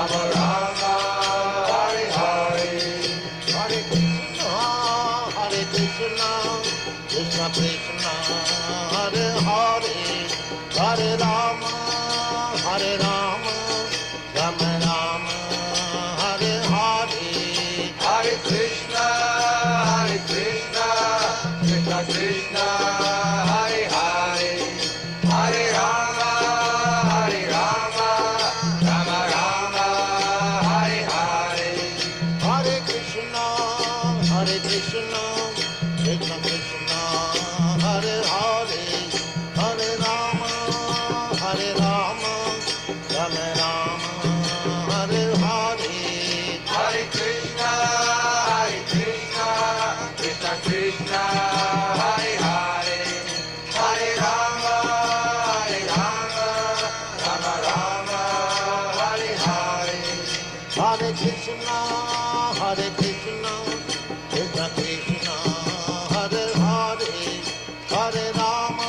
Rama, Rama, Hare Hare. Krishna, Hare Hare, Hare Rama, Hare Rama, Rama Rama, Hare Hare, Hare Krishna, Krishna Krishna, Hare Hare, Hare Rama, Rama Rama, Hare Hare. Hare Krishna, Krishna Krishna, Hare Hare, Hare Rama, Rama Rama, Hare Hare. Hare Krishna, Krishna Krishna, Hare Hare, Hare Rama, Rama Rama, Hare Hare. Hare Krishna, Krishna Krishna, Hare Hare, Hare Rama,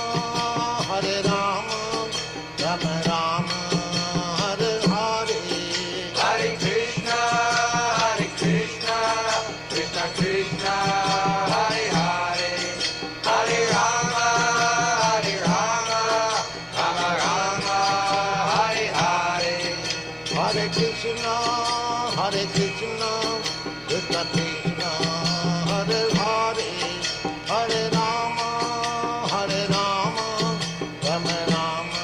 Rama Rama, Hare Hare. Hare Krishna, Krishna Krishna, Hare Hare, Hare Rama, Rama Rama, Hare Hare. Hare Krishna, Krishna Krishna, Hare Hare, Hare Rama, Rama Rama,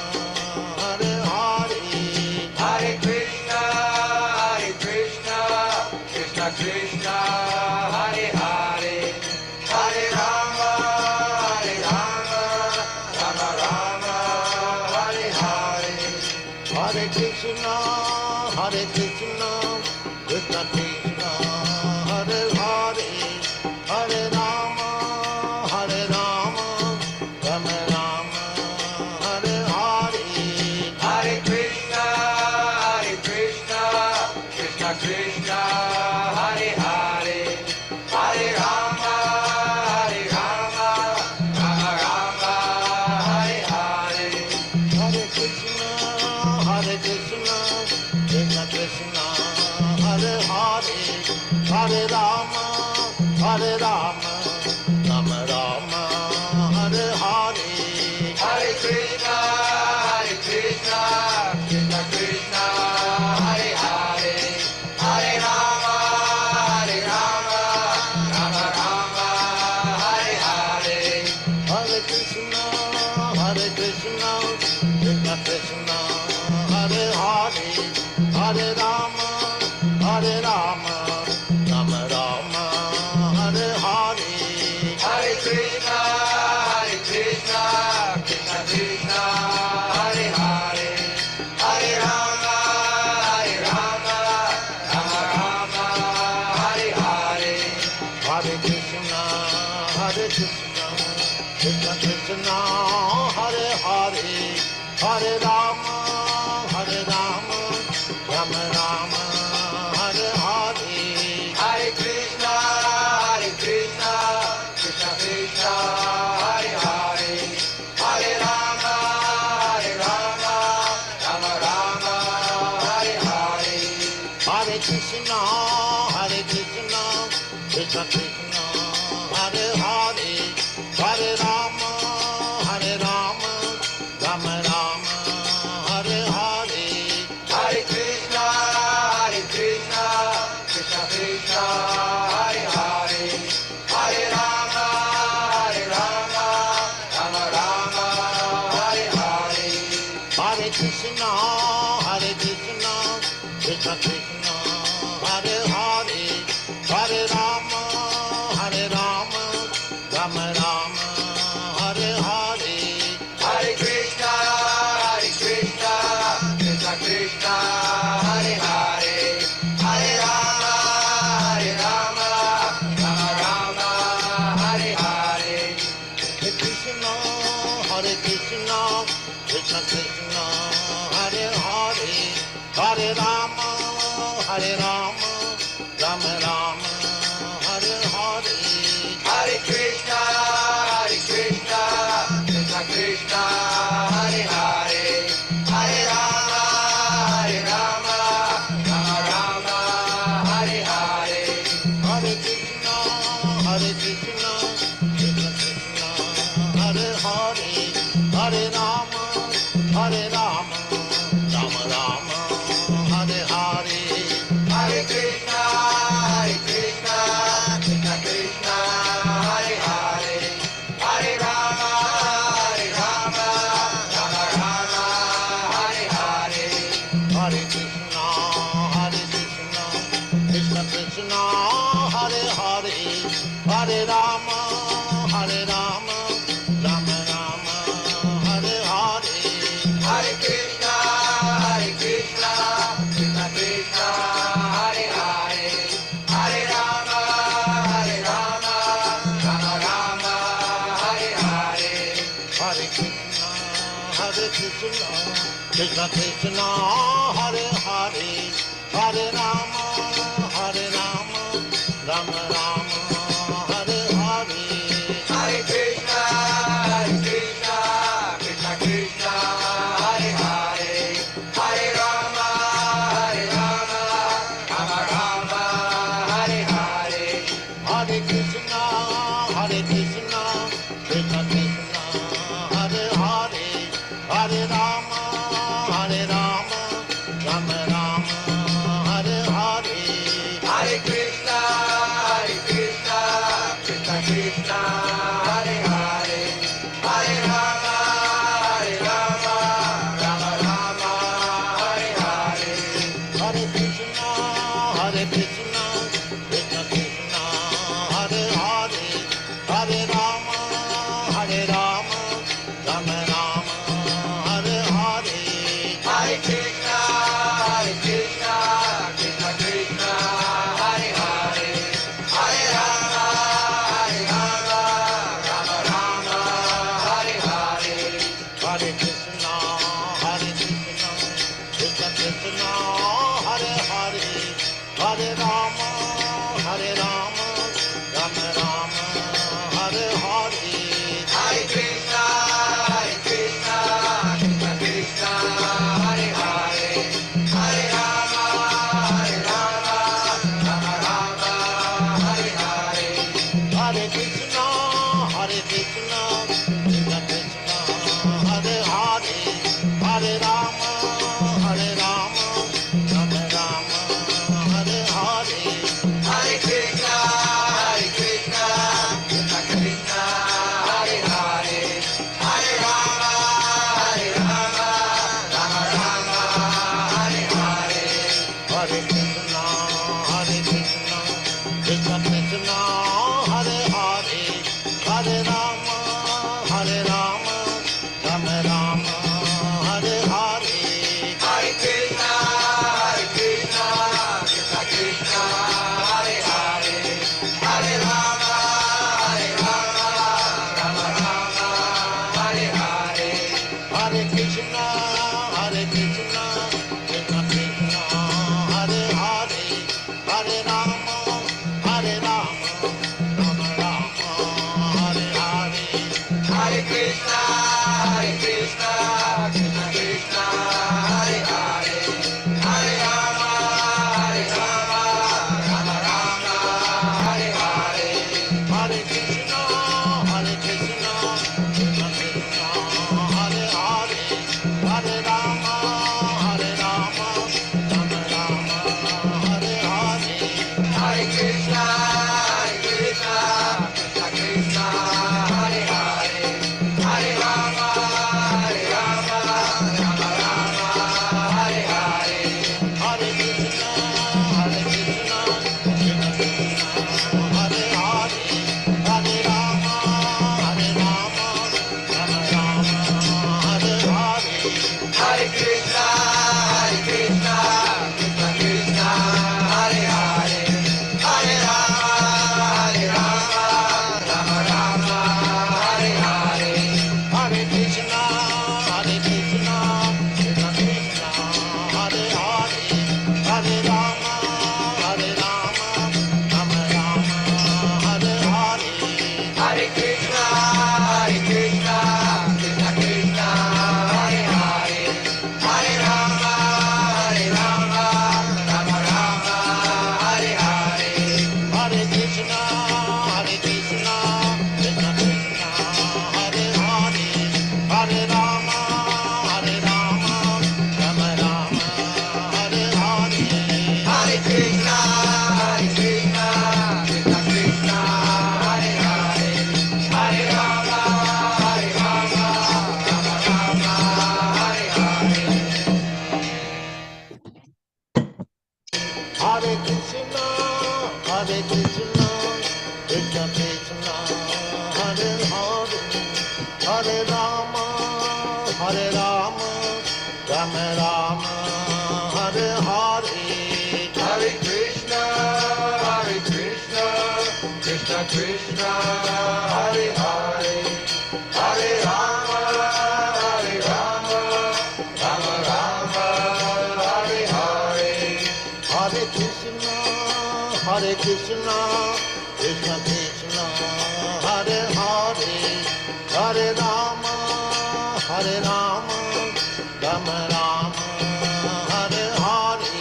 Hare Hare. Hare Krishna, Krishna Krishna, Hare Hare, Hare Rama, Rama Rama, Hare Hare. Hare Krishna, Krishna Krishna, Hare Hare, Hare Rama, Rama Rama, Hare Hare. Hare Krishna, Krishna Krishna, Hare Hare, Hare Rama, Rama Rama, Hare Hare. Hare Krishna, Krishna Krishna, Hare Hare, Hare Rama, Rama Rama, Hare Hare. Hare Krishna, Krishna Krishna, Hare Hare, Hare Rama, Rama Rama, Hare Hare. Hare Krishna, Krishna Krishna, Hare Hare, Hare Rama, Rama Rama, Hare Hare. Hare Krishna, Krishna Krishna, Hare Hare, Hare Rama, Rama Rama, Hare Hare. Hare Krishna, Krishna Krishna, Hare Hare, Hare Rama, Rama Rama, Hare Hare. Hare Krishna, Krishna Krishna, Hare Hare, Hare Rama, Rama Rama, Hare Hare. Hare Krishna, Krishna Krishna, Hare Hare, Hare Rama, Rama Rama, Hare Hare. Hare Krishna, Krishna Krishna, Hare Hare, Hare Rama, Rama Rama, Hare Hare. Hare Krishna, Krishna Krishna, Hare Hare, Hare Rama, Rama Rama, Hare Hare. Hare Krishna, Krishna Krishna, Hare Hare, Hare Rama, Rama Hare Hare. Hare Krishna, Krishna Krishna, Hare Hare, Hare Rama, Rama Rama, Hare Hare. Hare Krishna, Krishna Krishna, Hare Hare, Hare Rama, Rama Hare Hare. Hare Krishna, Krishna Krishna, Hare Rama, Hare Rama, Rama Rama, Hare Hare. Hare Krishna, Krishna Krishna, Hare Hare, Hare Rama, Rama Rama, Hare Hare. Hare Krishna, Krishna Krishna, Hare Hare, Hare Rama, Rama Rama, Hare Hare. Hare Krishna, Krishna Krishna, Hare Hare, Hare Rama, Rama Rama, Hare Hare. Hare Krishna, Krishna Krishna, Hare Hare, Hare Rama, Rama Rama, Hare Hare. Hare Krishna, Krishna Krishna, Hare Hare, Hare Rama, Rama Rama, Hare Hare. Hare Krishna, Krishna Krishna, Hare Hare, Hare Rama, Rama Rama, Hare Hare. Hare Krishna, Krishna Krishna, Hare Hare, Hare Rama, Rama Rama, Hare Hare. Hare Krishna, Krishna Krishna, Hare Hare, Hare Rama, Rama Rama, Hare Hare. Hare Krishna, Krishna Krishna, Hare Hare, Hare Rama, Rama Rama, Hare Hare. Hare Krishna, Krishna Krishna, Hare Hare, Hare Rama, Rama Rama, Hare Hare. Hare Krishna, Krishna Krishna, Hare Hare, Hare Rama, Rama Rama, Hare Hare. Hare Krishna, Krishna Krishna, Hare Hare, Hare Rama, Rama Rama, Hare Hare. Hare Krishna, Krishna Krishna, Hare Hare, Hare Rama, Rama Rama, Hare Hare. Hare Krishna, Krishna Krishna, Hare Hare, Hare Rama, Rama Rama, Hare Hare. Hare Krishna, Krishna Krishna, Hare Hare, Hare Rama, Rama Rama, Hare Hare. Hare Krishna, Krishna Krishna, Hare Hare, Hare Rama, Rama Rama, Hare Hare. Hare Krishna, Krishna Krishna, Hare Hare, Hare Rama, Rama Rama, Hare Hare. Hare Krishna, Krishna Krishna, Hare Hare, Hare Rama, Rama Rama, Hare Hare. Hare Krishna, Krishna Krishna, Hare Hare, Hare Rama, Rama Rama, Hare Hare. Hare Krishna, Krishna Krishna, Hare Hare, Hare Rama, Rama Rama, Hare Hare. Hare Krishna, Krishna Krishna, Hare Hare, Hare Rama, Rama Rama, Hare Hare. Hare Krishna, Krishna Krishna, Hare Hare, Hare Rama, Rama Rama, Hare Hare. Hare Krishna, Krishna Krishna, Hare Hare, Hare Rama, Rama Rama, Hare Hare. Hare Krishna, Krishna Krishna Krishna, Hare Hare, Hare Rama, Rama Rama, Hare Hare. Hare Krishna, Krishna Krishna, Hare Hare, Hare Rama, Rama Rama, Hare Hare. Hare Krishna, Krishna Krishna, Hare Hare, Hare Rama, Rama Rama, Hare Hare.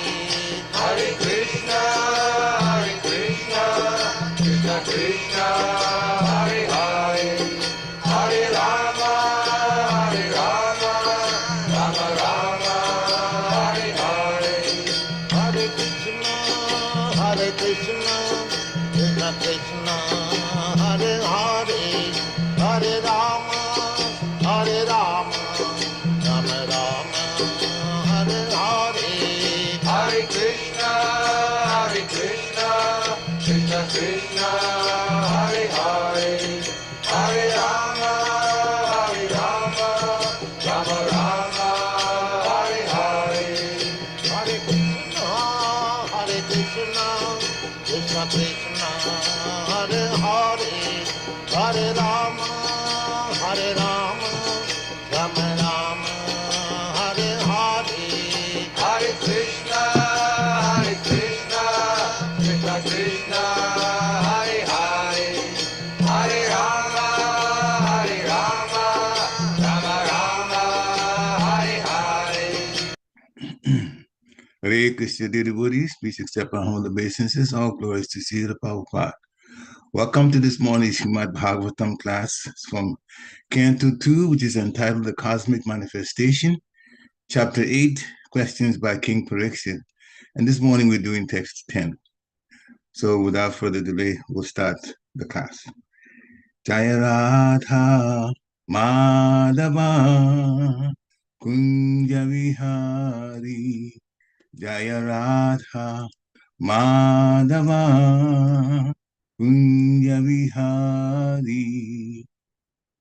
Hare Krishna, Krishna Krishna, Hare Hare, Hare Rama, Rama Rama, Hare Hare. Hare Krishna, Krishna Krishna, Hare Hare, Hare Rama, Rama Rama, Hare Hare. Hare Krishna, Krishna Krishna, Hare Hare, Hare Rama, Rama Rama, Hare Hare. Hare Krishna, Krishna Krishna, Hare Hare, Hare Rama, Rama Rama, Hare Hare. Hare Krishna, Krishna Krishna, Hare Hare, Hare Rama, Rama Rama, Hare Hare. Hare Krishna, dear devotees, please accept our humble obeisances. All glories to Srila Prabhupada. Welcome to this morning's Srimad Bhagavatam class from Canto 2, which is entitled The Cosmic Manifestation, Chapter 8, Questions by King Pariksit. And this morning we're doing text 10. So without further delay, we'll start the class. Jaya Radha Madhava Kunja Vihari Jaya Radha Madhava Kunja Vihari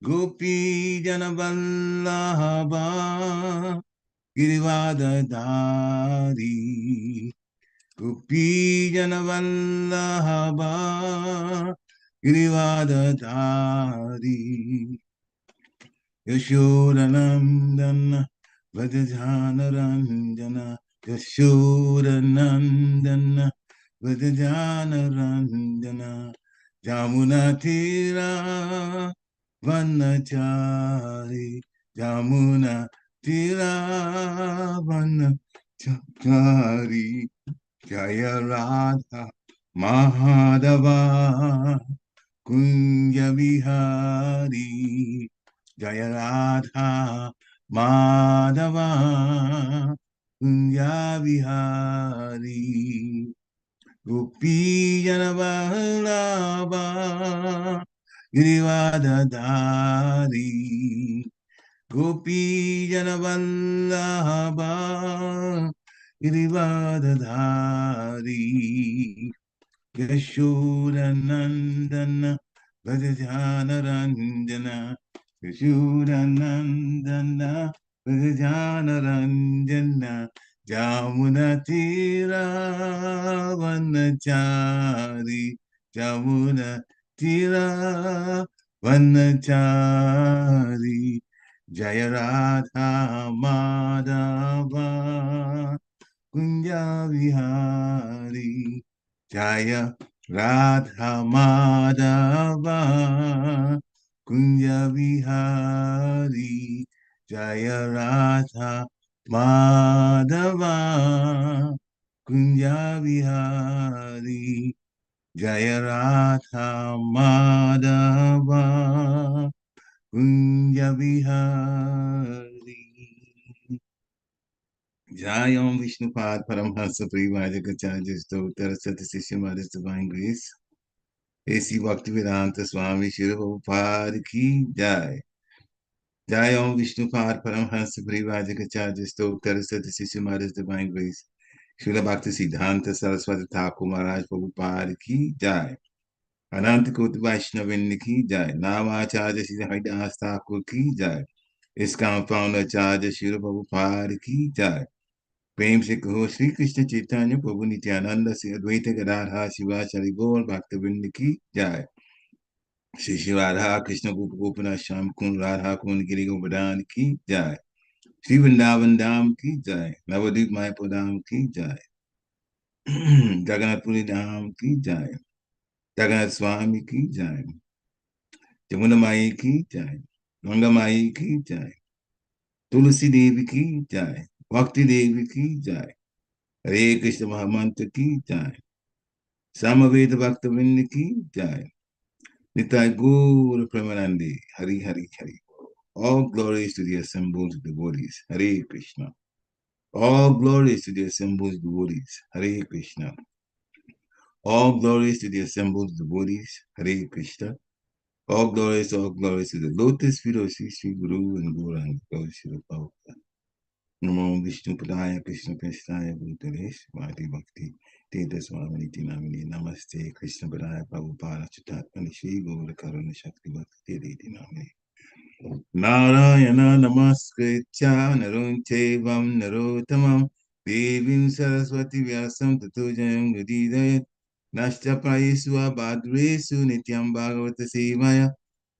Gopi Janavallabha Girivadadari Gopi Janavallabha Girivadadari Yashodanandana Vajajanaranjana Yashodanandana Vajajanaranjana Jamunatira Vanachari Jamuna Tira Vanachari Jaya Radha Mahadava Kunja Vihari Jaya Radha Madhava Kunja Vihari Gopi Janavallabha Girivadadari Gopi Janavallabha Girivadadari Yashodanandana Vajajanaranjana Yashodanandana Vajajanaranjana Jamunatira Vanachari Jamunatira Vanachari Jaya Radha Madhava Kunja Vihari Jaya Radha Madhava Kunja Vihari Jaya Radha Madhava Kunja Vihari Jaya Radha Madhava Kunja Vihari Jayam Vishnupad Paramhansa Privajagacharya Stottara Satasishya Maris Divine Grace A.C. Bhaktivedanta Swami Srila Prabhupada Ki Jai Jayam Vishnupad Paramhansa Privajagacharya Stottara Satasishya Maris Divine Grace Srila Bhakti Siddhanta Saraswati Thakur Maharaj Prabhupada Ki Jai Ananta Koti Vaishnavinda ki jai. Namacharya Sri Haridas Thakur ki jai. ISKCON founder Acharya Srila Prabhupada ki jai. Prem se kaho Sri Krishna Chaitanya Prabhu Nityananda Sri Advaita Gadadhar Shivachari Gaur Bhaktavinda ki jai. Shri Shri Radha Krishna Gopa Gopinath Shyam Kund Radha Kund Giri Govardhan ki jai. Shri Vrindavan Dham ki jai. Navadvip Mayapur Dham ki jai. Jagannath Puri Dham ki jai. Jagannath Swami ki jai. Jamuna Mai ki jai. Ganga Mai ki jai. Tulsi Devi ki jai. Bhakti Devi ki jai. Hare Krishna Mahamantra ki jai. Samaveda Bhaktavinda ki jai. Nitai Gaura Premanandi. Hari Hari Hari. All glories to the assembled devotees. Hare Krishna. All glories to the assembled devotees. Hare Krishna. All glories to the assembled devotees. Hare Krishna. All glories to the lotus feet of Sri Guru and Gauranga Gosira Prabhupada. Namo Vishnu Padaya Krishna Prasthaya Bhutalesh Vadi Bhakti Teta Swaminiti Namini Namaste Krishna Padaya Prabhupada Chitatmani Shri Gaura Karuna Shakti Bhakti Teti Namini Narayana Namaskritya Narunchevam Narottamam Devim Saraswati Vyasam Tato Jayam Gadidayat Nashta Prayesu Abhadresu Nityam Bhagavata Sevaya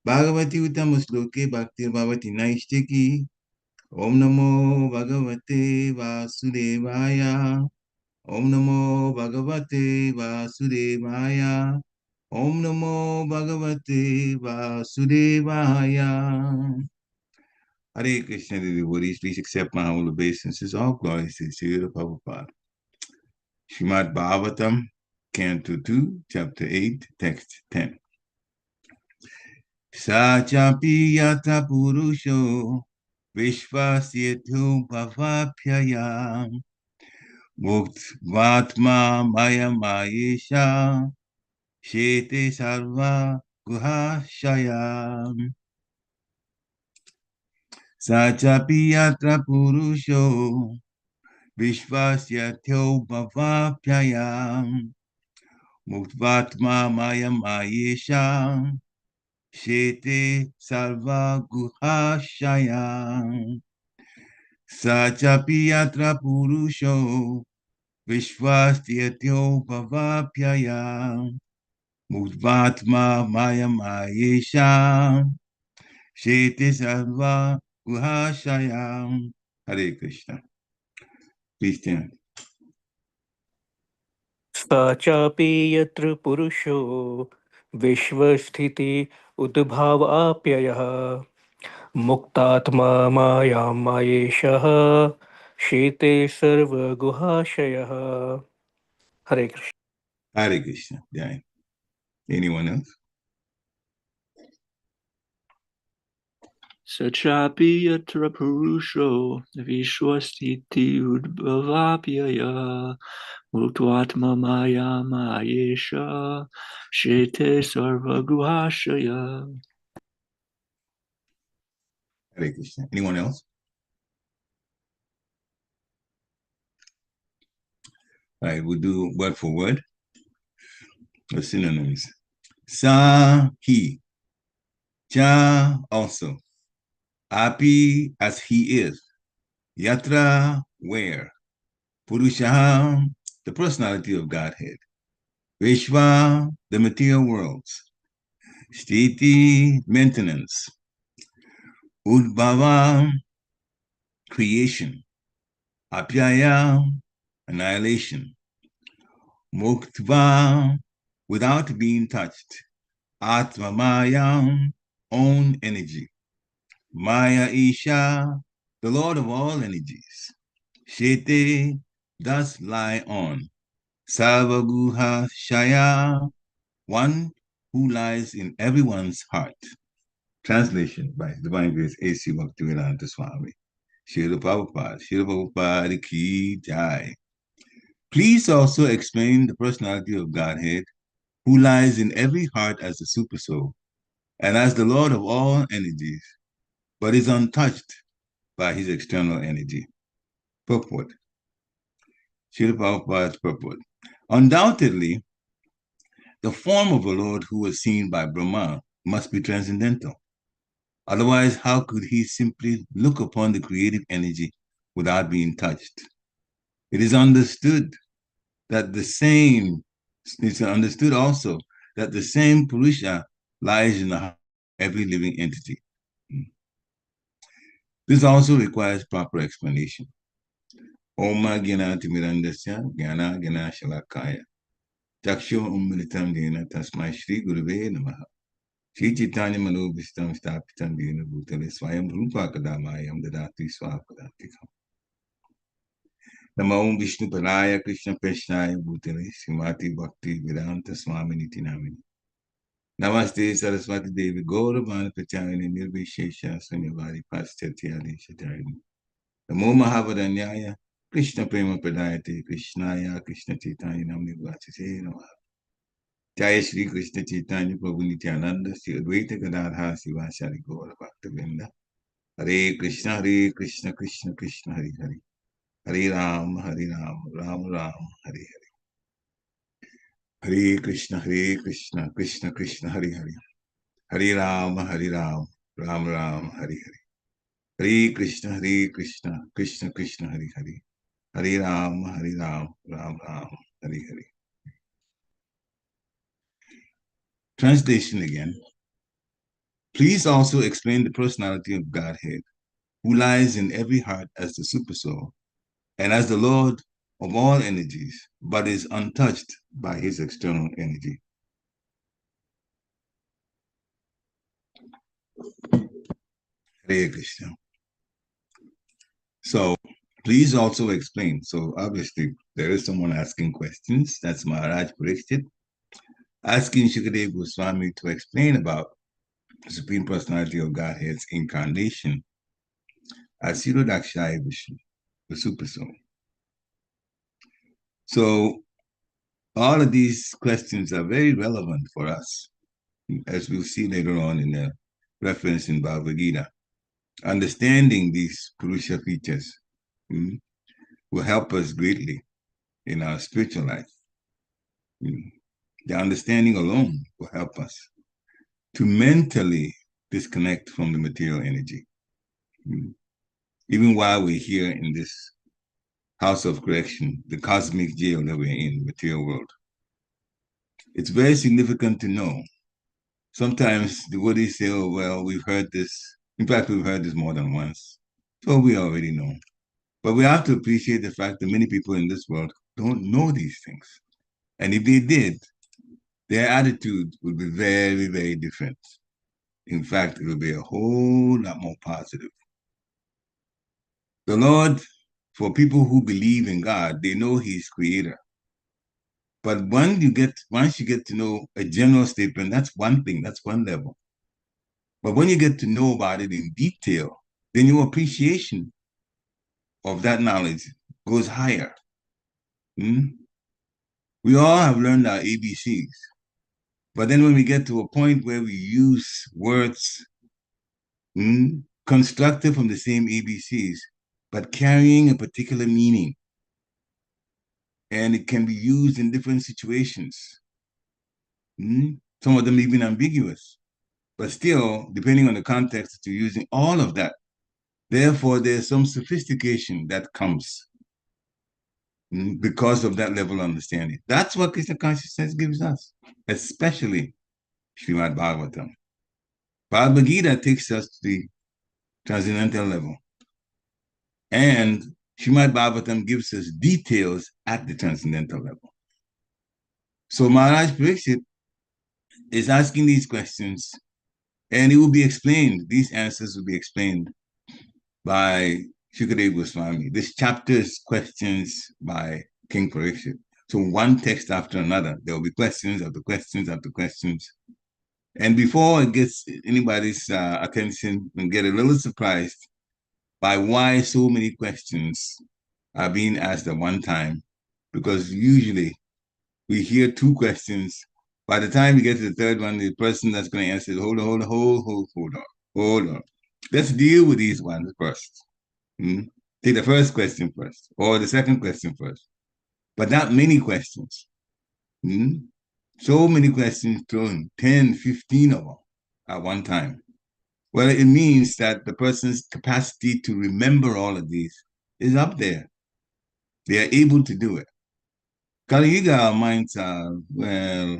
Bhagavati Uttamasloke Bhakti Bhavati Naishtiki Om Namo Bhagavate Vasudevaya Om Namo Bhagavate Vasudevaya Om Namo Bhagavate Vasudevaya. Hare Krishna, the devotees, please accept my humble obeisances. All glories to Srila Prabhupada. Srimad Bhagavatam, Canto 2, Chapter 8, Text 10. Sa cāpi yatra puruṣo viśva-sthity-udbhavāpyayaḥ muktvātma-māyāṁ māyeśaḥ śete sarva-guhāśayaḥ. Sa cāpi yatra puruṣo viśva-sthity-udbhavāpyayaḥ muktvātma-māyāṁ māyeśaḥ śete sarva-guhāśayaḥ. Sa cāpi yatra puruṣo viśva-sthity-udbhavāpyayaḥ muktvātma-māyāṁ māyeśaḥ śete sarva-guhāśayaḥ. Hare Krishna. Please stand. सा चापि यत्र पुरुषो विश्वस्थिति-उद्भवाप्ययः मुक्तात्मा मायां मायेशः शेते सर्वगुहाशयः. Hare Krishna. Hare Krishna. Jai. Anyone else? Sachapi yatra puruṣo viśva-sthity-udbhavāpyayaḥ muktvātma-māyāṁ māyeśaḥ śete sarva-guhāśayaḥ. Hare Krishna. Anyone else? All right, we'll do word for word. The synonyms. Sa, he. Cha, also. Api, as he is. Yatra, where. Puruṣa, the personality of Godhead. Viśva, the material worlds. Sthiti, maintenance. Udbhava, creation. Apyaya, annihilation. Muktva, without being touched. Atma-māyāṁ, own energy. Māyeśaḥ, the Lord of all energies. Śete, thus lie on. Sarva-guhāśayaḥ, one who lies in everyone's heart. Translation by His Divine Grace A.C. Bhaktivedanta Swami. Srila Prabhupada ki jai. Please also explain the personality of Godhead, who lies in every heart as the Supersoul, and as the Lord of all energies, but is untouched by his external energy. Purport. Srila Prabhupada's purport. Undoubtedly, the form of a Lord who was seen by Brahma must be transcendental. Otherwise, how could he simply look upon the creative energy without being touched? It is understood that it's understood also that the same puruṣo lies in the heart of every living entity. This also requires proper explanation. Oma Gyana Timirandasya Gyana Gyana Shalakaya Chakshu Umbilitam Dena Tasmai Shri Guruve Namaha Shri Chaitanya Manobhistam Stapitam Dena Bhutale Swayam Rupa Kadamayam Dadati Swapadatikam Namo Om Vishnu Padaya Krishna Peshnaya Bhutale Srimati Bhakti Vedanta Swami Niti Namini Namaste Saraswati Devi Gauravana Pachayani Nirvishesha Sunyavari Paschatya Shatarini Namo Mahavadanyaya Krishna Prema Pradayate Krishnaya Krishna Chaitanya Namni Vachise Namaha Jaya Shri Krishna Chaitanya Prabhu Nityananda Shri Advaita Gadadha Sivasari Gaura Bhaktavinda Hare Krishna Krishna Krishna Hare Hare Hare Ram Ram Ram Hare Hare Hare Krishna Krishna Krishna Hare Hare Hare Ram Ram Ram Hare Hare Hare Krishna Krishna Krishna Hare Hare Hare Ram Ram Ram Hare Hare. Translation again. Please also explain the personality of Godhead, who lies in every heart as the Supersoul and as the Lord of all energies, but is untouched by his external energy. Hare Krishna. So, please also explain. So, obviously, there is someone asking questions. That's Maharaj Pariksit, asking Shukadeva Goswami to explain about the Supreme Personality of Godhead's incarnation as Kshirodakshaya Vishnu, the Supersoul. So, all of these questions are very relevant for us, as we'll see later on in the reference in Bhagavad Gita. Understanding these puruṣo features will help us greatly in our spiritual life. The understanding alone will help us to mentally disconnect from the material energy. Even while we're here in this house of correction, the cosmic jail that we're in, the material world, it's very significant to know. Sometimes the devotees say, oh, well, we've heard this. In fact, we've heard this more than once. So we already know. But we have to appreciate the fact that many people in this world don't know these things. And if they did, their attitude would be very, very different. In fact, it would be a whole lot more positive. The Lord, for people who believe in God, they know he's creator. But once you get to know a general statement, that's one thing, that's one level. But when you get to know about it in detail, then your appreciation of that knowledge goes higher. We all have learned our ABCs. But then when we get to a point where we use words constructed from the same ABCs, but carrying a particular meaning, and it can be used in different situations. Some of them even ambiguous, but still, depending on the context that you're using, all of that. Therefore, there's some sophistication that comes because of that level of understanding. That's what Krishna consciousness gives us, especially Srimad Bhagavatam. Bhagavad Gita takes us to the transcendental level. And Srimad Bhagavatam gives us details at the transcendental level. So Maharaj Pariksit is asking these questions, and it will be explained, these answers will be explained by Shukadeva Goswami. This chapter is questions by King Pariksit. So one text after another, there will be questions after questions after questions. And before it gets anybody's attention, and get a little surprised by why so many questions are being asked at one time, because usually we hear two questions. By the time we get to the third one, the person that's going to answer is, hold on. Let's deal with these ones first. Take the first question first, or the second question first. But not many questions. So many questions thrown, 10, 15 of them at one time. Well, it means that the person's capacity to remember all of these is up there. They are able to do it. Kali Yuga, our minds are, well,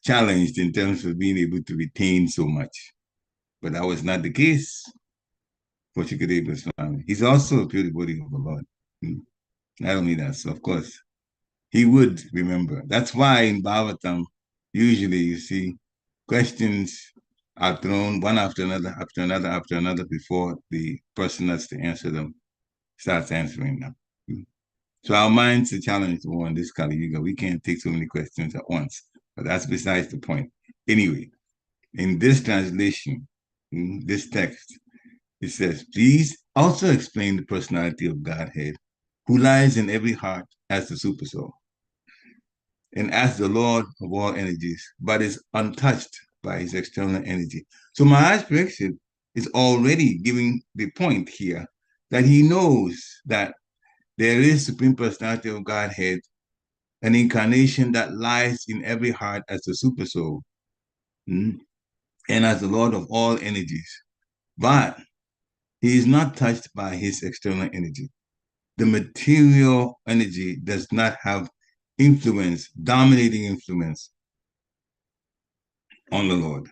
challenged in terms of being able to retain so much. But that was not the case for Shukadeva Swami. He's also a pure devotee of the Lord. Not only that, so of course, he would remember. That's why in Bhagavatam, usually you see questions are thrown one after another, after another, after another, before the person that's to answer them starts answering them. So our minds are challenged to in this Kali Yuga. We can't take so many questions at once, but that's besides the point. Anyway, in this translation, in this text, it says, please also explain the personality of Godhead, who lies in every heart as the Supersoul, and as the Lord of all energies, but is untouched by his external energy. So Maharaj Pariksit is already giving the point here that he knows that there is Supreme Personality of Godhead, an incarnation that lies in every heart as the Supersoul, and as the Lord of all energies. But he is not touched by his external energy. The material energy does not have influence, dominating influence on the Lord.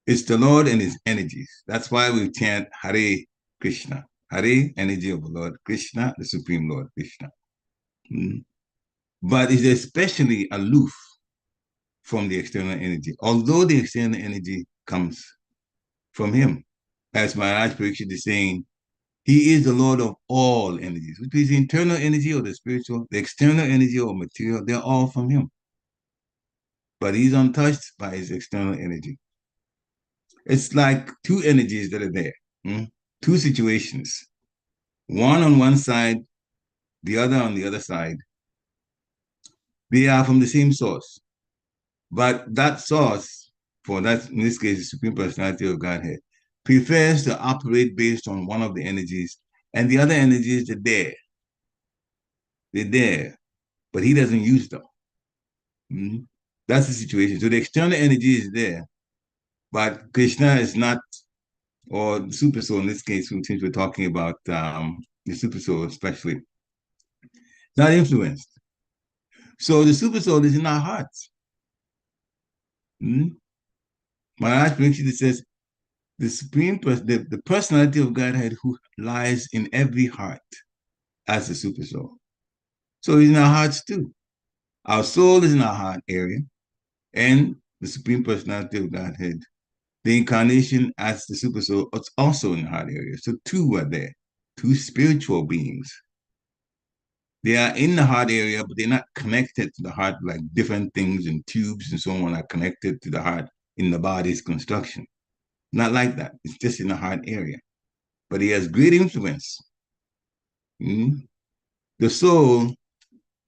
It's the Lord and his energies. That's why we chant Hare Krishna. Hare, energy of the Lord. Krishna, the Supreme Lord, Krishna. But it's especially aloof from the external energy, although the external energy comes from him. As Maharaj Pariksit is saying, he is the Lord of all energies, which is the internal energy or the spiritual, the external energy or material, they're all from him. But he's untouched by his external energy. It's like two energies that are there, two situations, one on one side, the other on the other side. They are from the same source, but that source, for that, in this case, the Supreme Personality of Godhead, prefers to operate based on one of the energies, and the other energies are there. They're there, but he doesn't use them. That's the situation. So the external energy is there, but Krishna is not, or the Supersoul in this case, since we're talking about the Supersoul especially, not influenced. So the Supersoul is in our hearts. Maharaj Pariksit says, the personality of Godhead who lies in every heart as the Supersoul. So he's in our hearts too. Our soul is in our heart area, and the Supreme Personality of Godhead, the incarnation as the Supersoul, is also in the heart area. So two are there, two spiritual beings. They are in the heart area, but they're not connected to the heart like different things and tubes and so on are connected to the heart in the body's construction. Not like that. It's just in the heart area. But he has great influence. The soul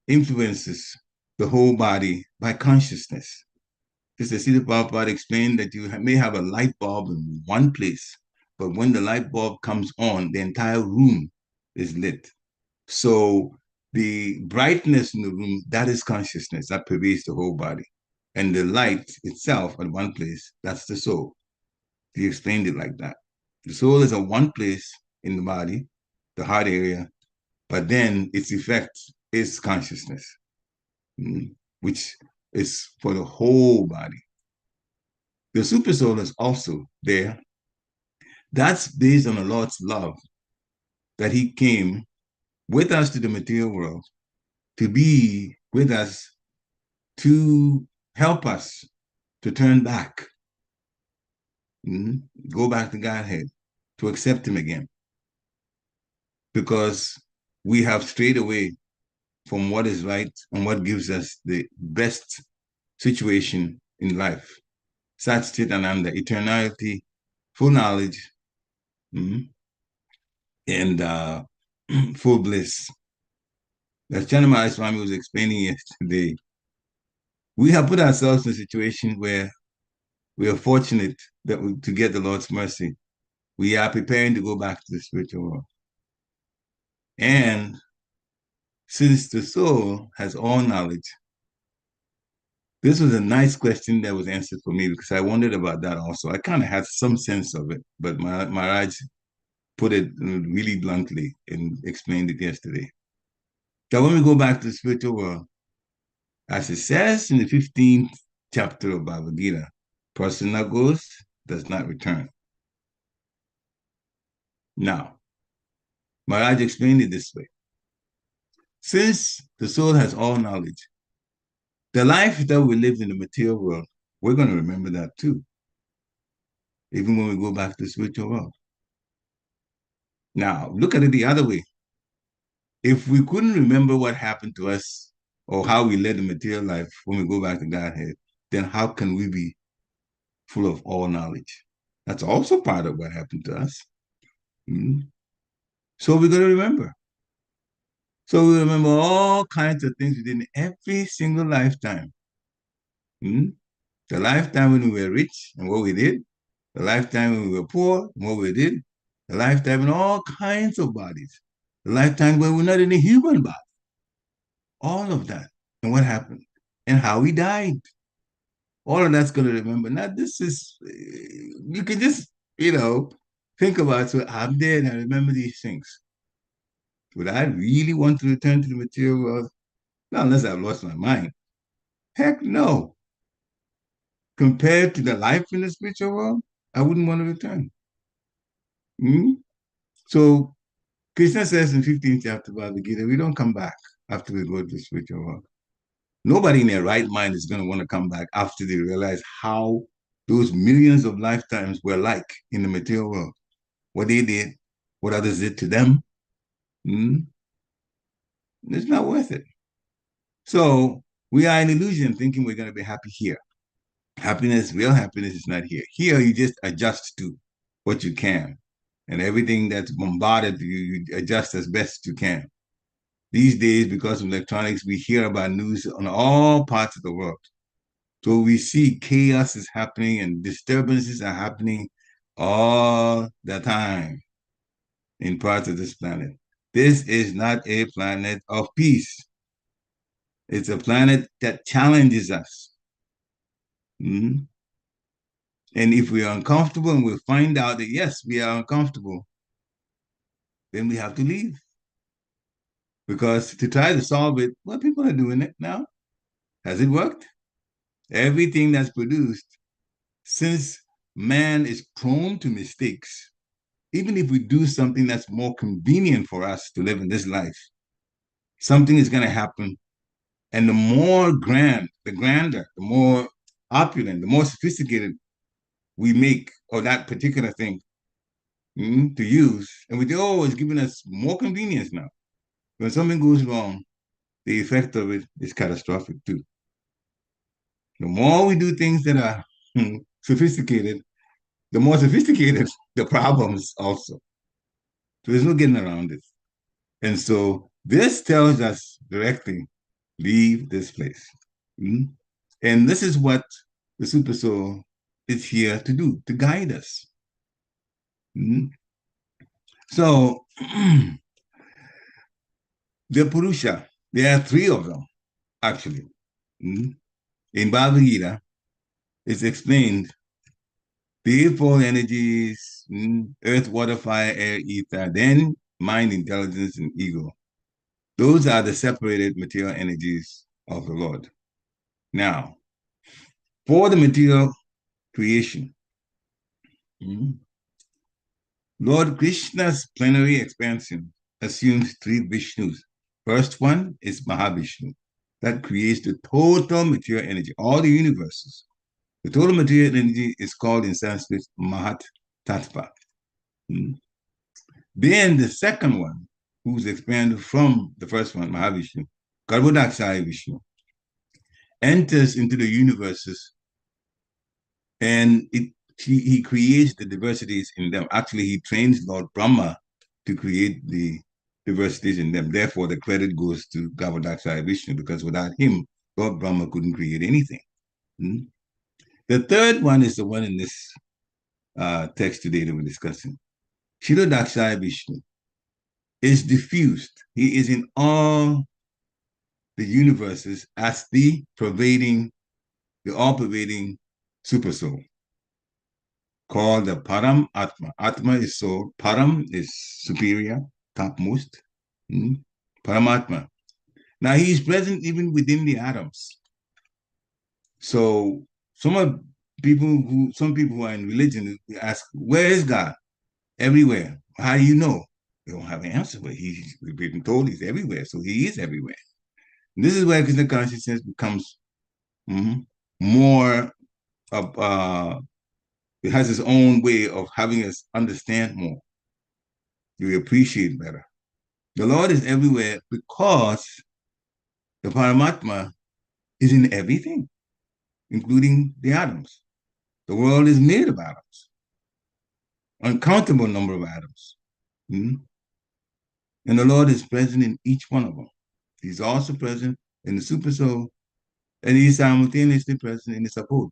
influences the whole body by consciousness. Just as Srila Prabhupada explained that you may have a light bulb in one place, but when the light bulb comes on, the entire room is lit. So the brightness in the room, that is consciousness, that pervades the whole body. And the light itself at one place, that's the soul. He explained it like that. The soul is at one place in the body, the heart area, but then its effect is consciousness, which is for the whole body. The Supersoul is also there. That's based on the Lord's love, that he came with us to the material world to be with us, to help us to turn back, go back to Godhead, to accept him again. Because we have strayed away from what is right and what gives us the best situation in life. Sat Chit Ananda, eternality, full knowledge, and full bliss. As Chanamaya Swami was explaining yesterday, we have put ourselves in a situation where we are fortunate that to get the Lord's mercy. We are preparing to go back to the spiritual world. And since the soul has all knowledge, This was a nice question that was answered for me because I wondered about that also. I kind of had some sense of it, but Maharaj put it really bluntly and explained it yesterday. So when we go back to the spiritual world, as it says in the 15th chapter of Bhagavad Gita, person that goes does not return. Now, Maharaj explained it this way. Since the soul has all knowledge, the life that we live in the material world, we're going to remember that too, even when we go back to the spiritual world. Now, look at it the other way. If we couldn't remember what happened to us or how we led the material life when we go back to Godhead, then how can we be full of all knowledge? That's also part of what happened to us. So we're going to remember. So we remember all kinds of things we did in every single lifetime. The lifetime when we were rich and what we did, the lifetime when we were poor and what we did, the lifetime in all kinds of bodies, the lifetime when we're not in a human body. All of that. And what happened? And how we died. All of that's going to remember. Now, this is, you can just, think about, so I'm dead and I remember these things. Would I really want to return to the material world? Not unless I've lost my mind. Heck no. Compared to the life in the spiritual world, I wouldn't want to return. So Krishna says in 15th chapter of Bhagavad Gita, we don't come back after we go to the spiritual world. Nobody in their right mind is going to want to come back after they realize how those millions of lifetimes were like in the material world. What they did, what others did to them. It's not worth it. So we are in illusion thinking we're going to be happy here. Happiness, real happiness is not here. Here you just adjust to what you can. And everything that's bombarded, you adjust as best you can. These days, because of electronics, we hear about news on all parts of the world. So we see chaos is happening and disturbances are happening all the time in parts of this planet. This is not a planet of peace. It's a planet that challenges us. And if we are uncomfortable and we find out that, yes, we are uncomfortable, then we have to leave. Because to try to solve it, well, people are doing it now. Has it worked? Everything that's produced, since man is prone to mistakes, even if we do something that's more convenient for us to live in this life, something is going to happen. And the more grand, the grander, the more opulent, the more sophisticated we make of that particular thing to use, and we think, oh, it's giving us more convenience now. When something goes wrong, the effect of it is catastrophic too. The more we do things that are sophisticated, the more sophisticated the problems also. So there's no getting around it. And so this tells us directly, leave this place. And this is what the Supersoul is here to do, to guide us. So the puruṣo, there are three of them, actually. In Bhagavad Gita, it's explained the eightfold energies, earth, water, fire, air, ether, then mind, intelligence, and ego. Those are the separated material energies of the Lord. Now, for the material creation, Lord Krishna's plenary expansion assumes three Vishnus. First one is Mahavishnu, that creates the total material energy, all the universes. The total material energy is called in Sanskrit Mahat Tattva. Then the second one, who's expanded from the first one, Mahavishnu, Garbhodakshaya Vishnu, enters into the universes and he creates the diversities in them. Actually, he trains Lord Brahma to create the diversities in them. Therefore, the credit goes to Garbhodakshaya Vishnu, because without him, Lord Brahma couldn't create anything. The third one is the one in this text today that we're discussing. Kshirodakshaya Vishnu is diffused. He is in all the universes as the pervading the all-pervading Supersoul, called the Param-atma. Atma is soul, Param is superior, topmost, Paramatma. Now he is present even within the atoms. So some people who are in religion ask, where is God? Everywhere. How do you know? They don't have an answer, but we've been told he's everywhere, so he is everywhere. And this is where Krishna consciousness becomes more of it has its own way of having us understand more. We appreciate better. The Lord is everywhere because the Paramatma is in everything, including the atoms. The world is made of atoms, uncountable number of atoms. And the Lord is present in each one of them. He's also present in the Supersoul, and he's simultaneously present in the Sapot.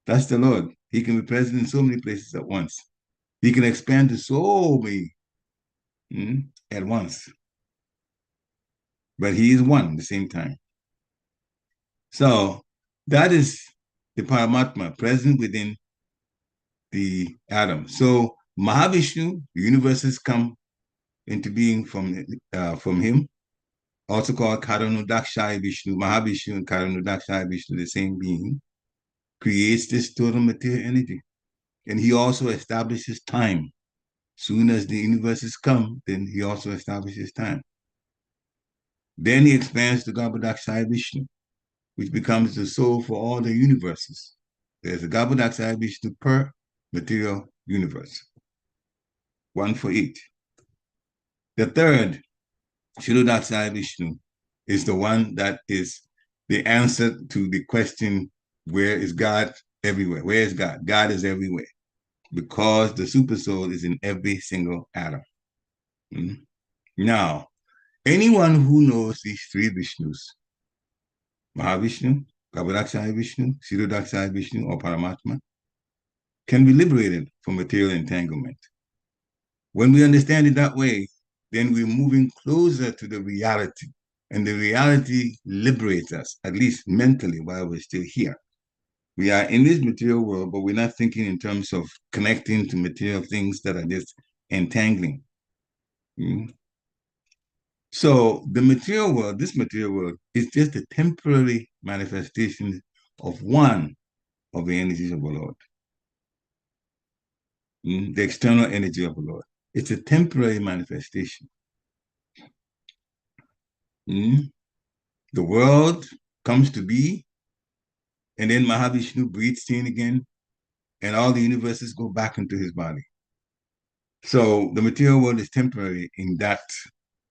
That's the Lord. He can be present in so many places at once. He can expand to so many at once. But he is one at the same time. So that is the Paramatma present within the atom. So Mahavishnu, the universes come into being from him, also called Karanodakshaya Vishnu. Mahavishnu and Karanodakshaya Vishnu, the same being, creates this total material energy. And he also establishes time. Soon as the universes come, then he also establishes time. Then he expands to Garbhodakshaya Vishnu, which becomes the soul for all the universes. There's a Garbhodakshaya Vishnu per material universe, one for each. The third, Kshirodakshaya Vishnu, is the one that is the answer to the question, where is God everywhere? Where is God? God is everywhere, because the Supersoul is in every single atom. Now, anyone who knows these three Vishnus, Mahavishnu, Garbhodakshaya Vishnu, Kshirodakshaya Vishnu, or Paramatma, can be liberated from material entanglement. When we understand it that way, then we're moving closer to the reality, and the reality liberates us, at least mentally, while we're still here. We are in this material world, but we're not thinking in terms of connecting to material things that are just entangling. So the material world, this material world, is just a temporary manifestation of one of the energies of the Lord. The external energy of the Lord. It's a temporary manifestation. The world comes to be, and then Mahavishnu breathes in again, and all the universes go back into his body. So the material world is temporary in that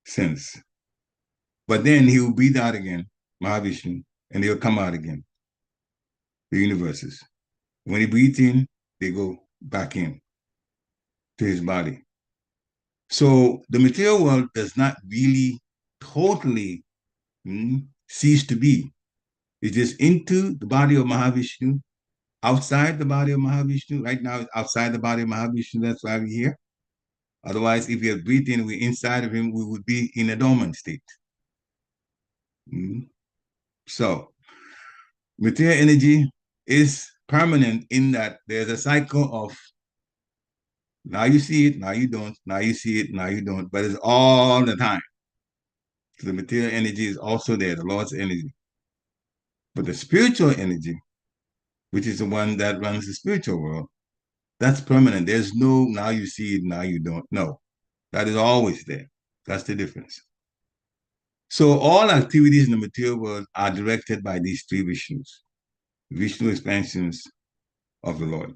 sense. But then he will breathe out again, Mahavishnu, and they'll come out again, the universes. When he breathes in, they go back in to his body. So the material world does not really totally cease to be. It's just into the body of Mahavishnu, outside the body of Mahavishnu. Right now, it's outside the body of Mahavishnu. That's why we're here. Otherwise, if we had breathed in, we're inside of him, we would be in a dormant state. So, material energy is permanent in that there's a cycle of now you see it, now you don't, now you see it, now you don't, but it's all the time. So the material energy is also there, the Lord's energy. But the spiritual energy, which is the one that runs the spiritual world, that's permanent. There's no now you see it, now you don't. No, that is always there. That's the difference. So all activities in the material world are directed by these three Vishnus, Vishnu expansions of the Lord.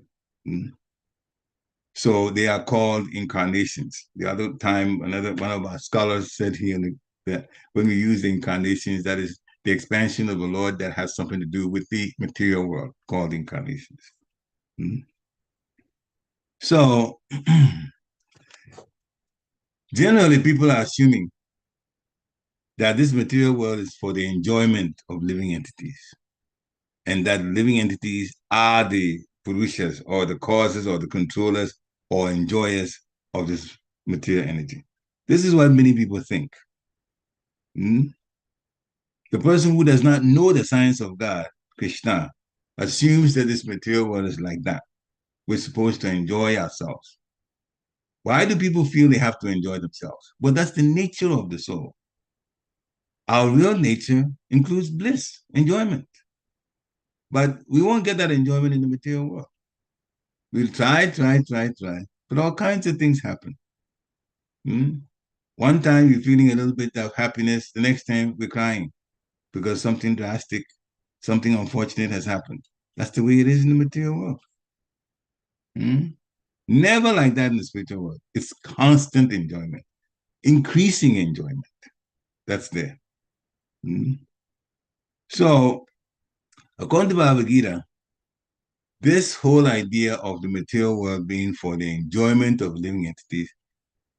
So they are called incarnations. The other time, one of our scholars said here that when we use the incarnations, that is the expansion of the Lord that has something to do with the material world, called incarnations. So generally, people are assuming that this material world is for the enjoyment of living entities, and that living entities are the puruṣas, or the causes, or the controllers, or enjoyers of this material energy. This is what many people think. The person who does not know the science of God, Krishna, assumes that this material world is like that. We're supposed to enjoy ourselves. Why do people feel they have to enjoy themselves? Well, that's the nature of the soul. Our real nature includes bliss, enjoyment. But we won't get that enjoyment in the material world. We'll try, but all kinds of things happen. One time you're feeling a little bit of happiness, the next time we're crying because something drastic, something unfortunate has happened. That's the way it is in the material world. Never like that in the spiritual world. It's constant enjoyment, increasing enjoyment. That's there. So, according to Bhagavad Gita, this whole idea of the material world being for the enjoyment of living entities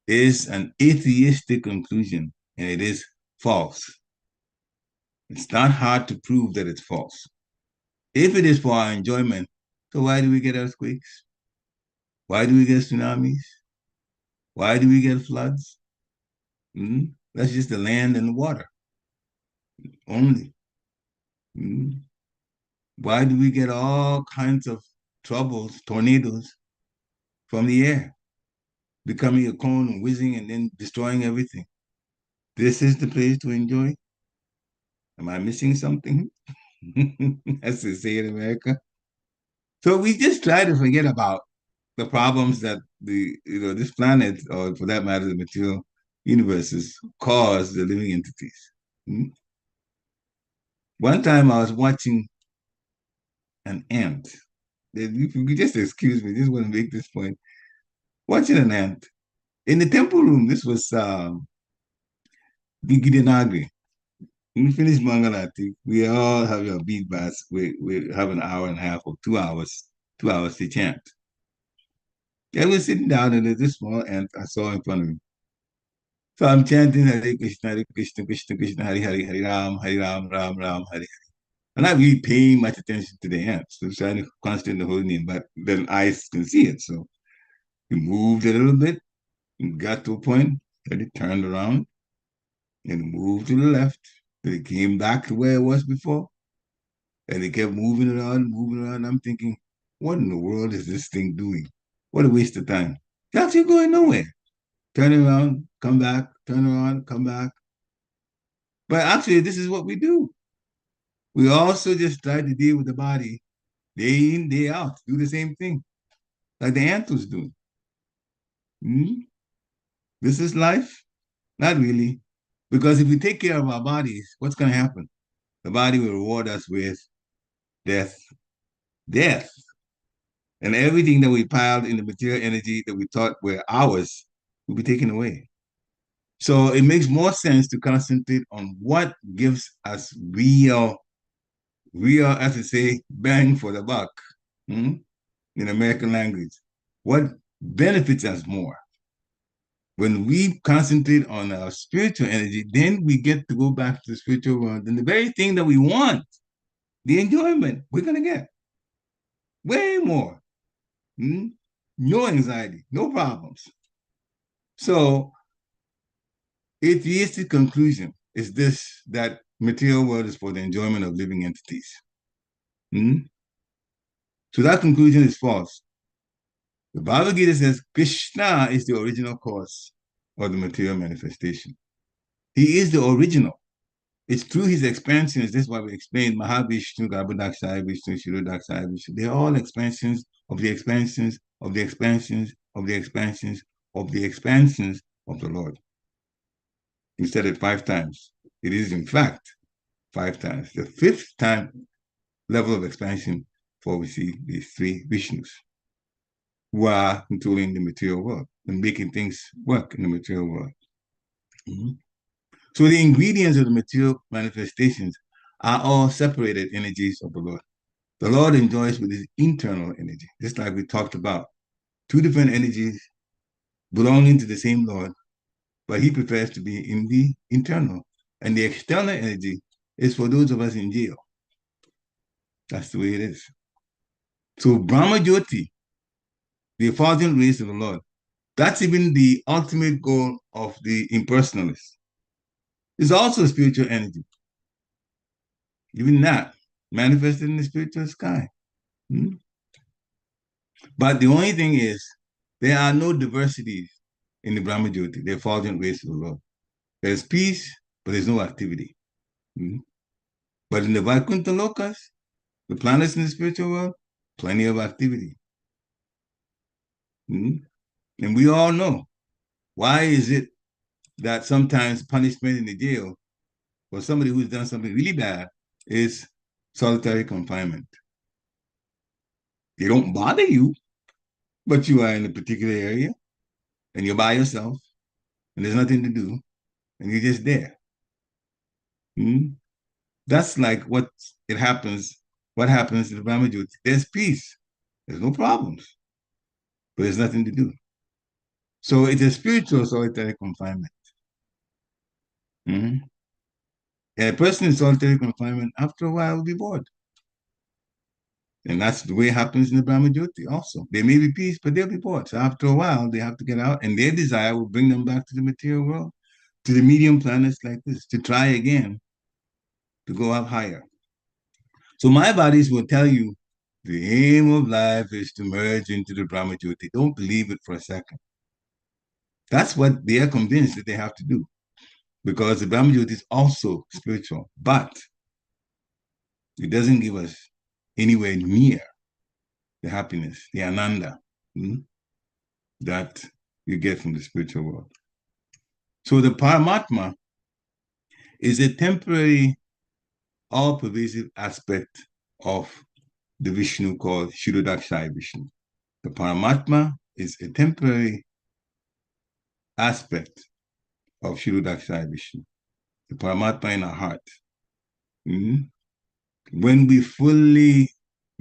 is an atheistic conclusion, and it is false. It's not hard to prove that it's false. If it is for our enjoyment, so why do we get earthquakes? Why do we get tsunamis? Why do we get floods? That's just the land and the water only. Why do we get all kinds of troubles, tornadoes from the air, becoming a cone and whizzing and then destroying everything? This is the place to enjoy? Am I missing something? As they say in America. So we just try to forget about the problems that this planet, or for that matter, the material universes, cause the living entities. One time I was watching an ant. You could just excuse me, just want to make this point. Watching an ant. In the temple room, this was Gigidanagri. When we finish Mangalati, we all have your bead baths. We have an hour and a half or 2 hours to chant. I was sitting down and there's this small ant I saw in front of me. So I'm chanting Hare Krishna, Krishna, Krishna, Hare Hare, Hare Ram, Ram, Ram, Hare Hare. I'm not really paying much attention to the ants. I'm trying to concentrate on the holy name, but then eyes can see it. So he moved a little bit and got to a point that it turned around and moved to the left. Then it came back to where it was before. And it kept moving around. I'm thinking, what in the world is this thing doing? What a waste of time. It's actually going nowhere. Turn around, come back, turn around, come back. But actually, this is what we do. We also just try to deal with the body day in, day out, do the same thing, like the ant was doing. This is life? Not really. Because if we take care of our bodies, what's going to happen? The body will reward us with death. Death. And everything that we piled in the material energy that we thought were ours will be taken away. So it makes more sense to concentrate on what gives us real, as I say, bang for the buck, in American language. What benefits us more? When we concentrate on our spiritual energy, then we get to go back to the spiritual world. And the very thing that we want, the enjoyment, we're going to get way more. No anxiety, no problems. So, atheistic conclusion is this, that material world is for the enjoyment of living entities. So that conclusion is false. The Bhagavad Gita says Krishna is the original cause of the material manifestation. He is the original. It's through his expansions. This is why we explained Mahavishnu, Garbhodakshaya Vishnu, Shirodakshaya Vishnu. They're all expansions of the expansions of the expansions of the expansions of the expansions of the Lord. He said it 5 times. It is, in fact, 5 times. The 5th time level of expansion before we see these 3 Vishnus who are controlling the material world and making things work in the material world. So the ingredients of the material manifestations are all separated energies of the Lord. The Lord enjoys with his internal energy, just like we talked about. 2 different energies belonging to the same Lord, but he prefers to be in the internal. And the external energy is for those of us in jail. That's the way it is. So Brahma Jyoti, the effulgent rays of the Lord, that's even the ultimate goal of the impersonalists. It's also spiritual energy. Even that manifested in the spiritual sky. But the only thing is, there are no diversities in the Brahma-jyoti, the effulgent rays of the Lord. There's peace, but there's no activity. But in the Vaikuntha Lokas, the planets in the spiritual world, plenty of activity. And we all know, why is it that sometimes punishment in the jail for somebody who's done something really bad is solitary confinement? They don't bother you, but you are in a particular area and you're by yourself and there's nothing to do and you're just there. That's like what happens in the Brahma-jyoti. There's peace. There's no problems, but there's nothing to do. So it's a spiritual solitary confinement. And a person in solitary confinement, after a while, will be bored. And that's the way it happens in the Brahma-jyoti also. There may be peace, but they'll be bored. So after a while, they have to get out, and their desire will bring them back to the material world, to the medium planets like this, to try again, to go up higher. So my bodies will tell you, the aim of life is to merge into the Brahma-jyoti. Don't believe it for a second. That's what they are convinced that they have to do, because the Brahma-jyoti is also spiritual, but it doesn't give us anywhere near the happiness, the ananda, that you get from the spiritual world. So the Paramatma is a temporary, all-pervasive aspect of the Vishnu called Kshirodakshaya Vishnu. The Paramatma is a temporary aspect of Kshirodakshaya Vishnu, the Paramatma in our heart. When we fully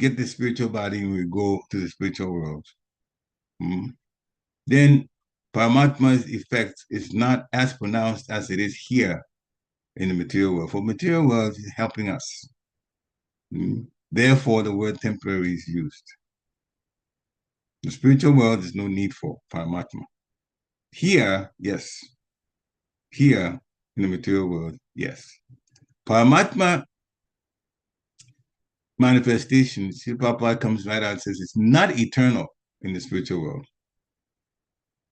get the spiritual body and we go to the spiritual world, then Paramatma's effect is not as pronounced as it is here in the material world. For material world is helping us. Therefore, the word temporary is used. The spiritual world is no need for Paramatma. Here, yes. Here, in the material world, yes. Paramatma manifestation, Srila Prabhupada comes right out and says it's not eternal in the spiritual world.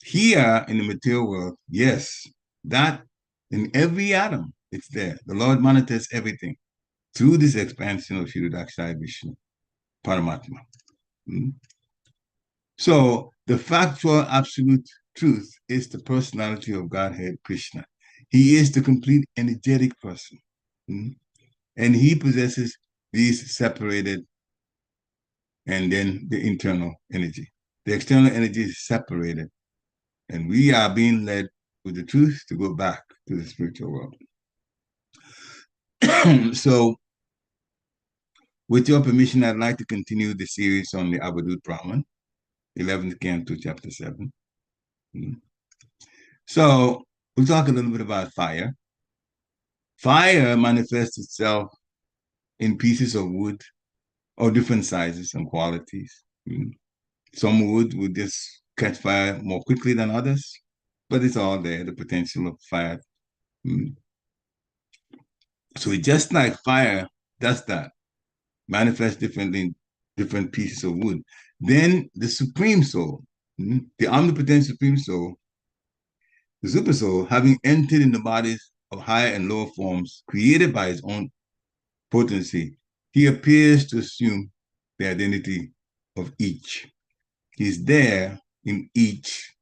Here, in the material world, yes, that in every atom, it's there. The Lord manifests everything through this expansion of Kshirodakshaya Vishnu, Paramatma. So the factual absolute truth is the personality of Godhead, Krishna. He is the complete energetic person. And he possesses these separated and then the internal energy. The external energy is separated. And we are being led with the truth to go back to the spiritual world. So, with your permission, I'd like to continue the series on the Avadut Brahman, 11th Canto, Chapter 7. So, we'll talk a little bit about fire. Fire manifests itself in pieces of wood of different sizes and qualities. Some wood would just catch fire more quickly than others, but it's all there, the potential of fire. So just like fire does that, manifests differently in different pieces of wood, then the Supreme Soul, the omnipotent Supreme Soul, the Supersoul, having entered in the bodies of higher and lower forms created by his own potency, he appears to assume the identity of each. He's there in each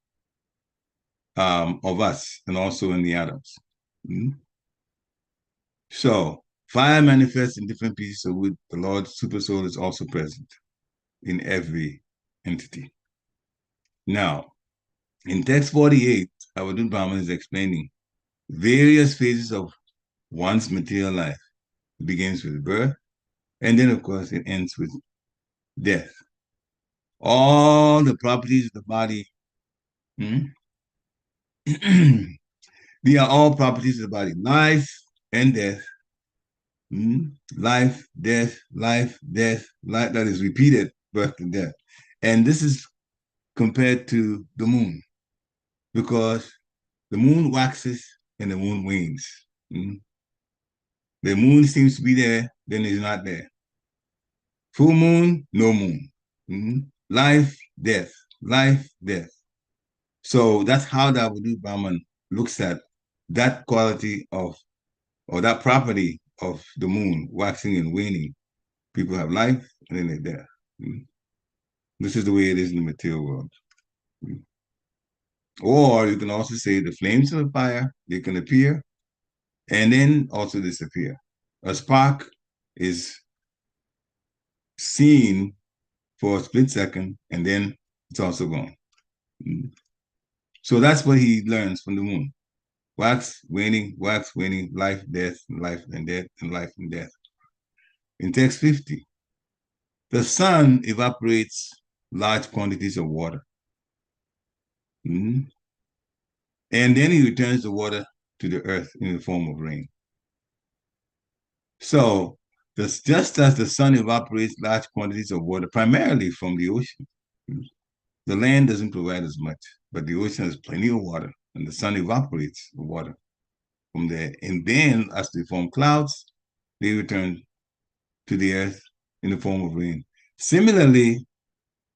of us and also in the atoms. So fire manifests in different pieces of wood. The Lord Supersoul is also present in every entity. Now, in text 48, Avadut Brahman is explaining various phases of one's material life. It begins with birth, and then, of course, it ends with death. All the properties of the body, they are all properties of the body. Life and death. Life, death, life, death, life, that is repeated, birth and death. And this is compared to the moon, because the moon waxes and the moon wanes. The moon seems to be there, then it's not there. Full moon, no moon. Life, death, life, death. So that's how the Avodah Brahman looks at that quality of, or that property of the moon, waxing and waning. People have life and then they're death. This is the way it is in the material world. Or you can also say the flames of the fire, they can appear and then also disappear. A spark is seen for a split second and then it's also gone. So that's what he learns from the moon. Wax, waning, life, death, and life and death, and life and death. In text 50, the sun evaporates large quantities of water. And then he returns the water to the earth in the form of rain. So just as the sun evaporates large quantities of water, primarily from the ocean, the land doesn't provide as much, but the ocean has plenty of water, and the sun evaporates the water from there. And then as they form clouds, they return to the earth in the form of rain. Similarly,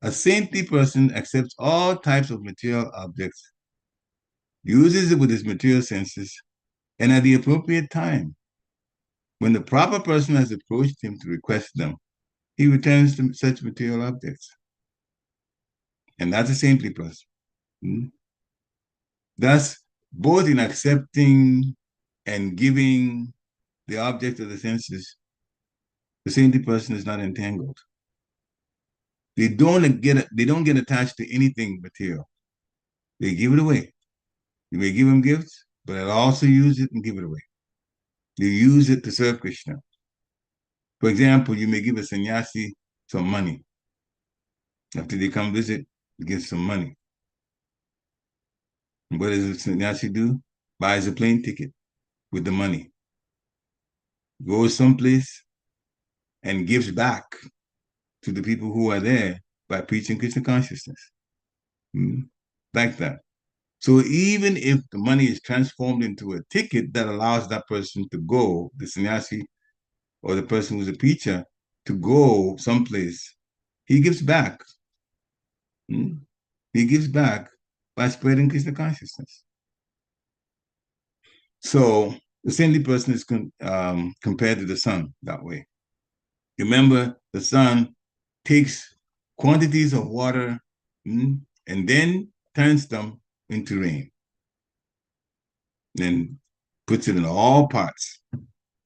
a saintly person accepts all types of material objects, uses it with his material senses, and at the appropriate time, when the proper person has approached him to request them, he returns to such material objects. And that's a saintly person. Thus, both in accepting and giving the object of the senses, the saintly person is not entangled. They don't get attached to anything material. They give it away. You may give them gifts, but they'll also use it and give it away. They use it to serve Krishna. For example, you may give a sannyasi some money. After they come visit, you give some money. And what does the sannyasi do? Buys a plane ticket with the money. Goes someplace and gives back to the people who are there by preaching Krishna consciousness. Like that. So even if the money is transformed into a ticket that allows that person to go, the sannyasi or the person who's a preacher, to go someplace, he gives back. He gives back by spreading Krishna consciousness. So the saintly person is compared to the sun that way. Remember, the sun takes quantities of water and then turns them into rain. Then puts it in all parts.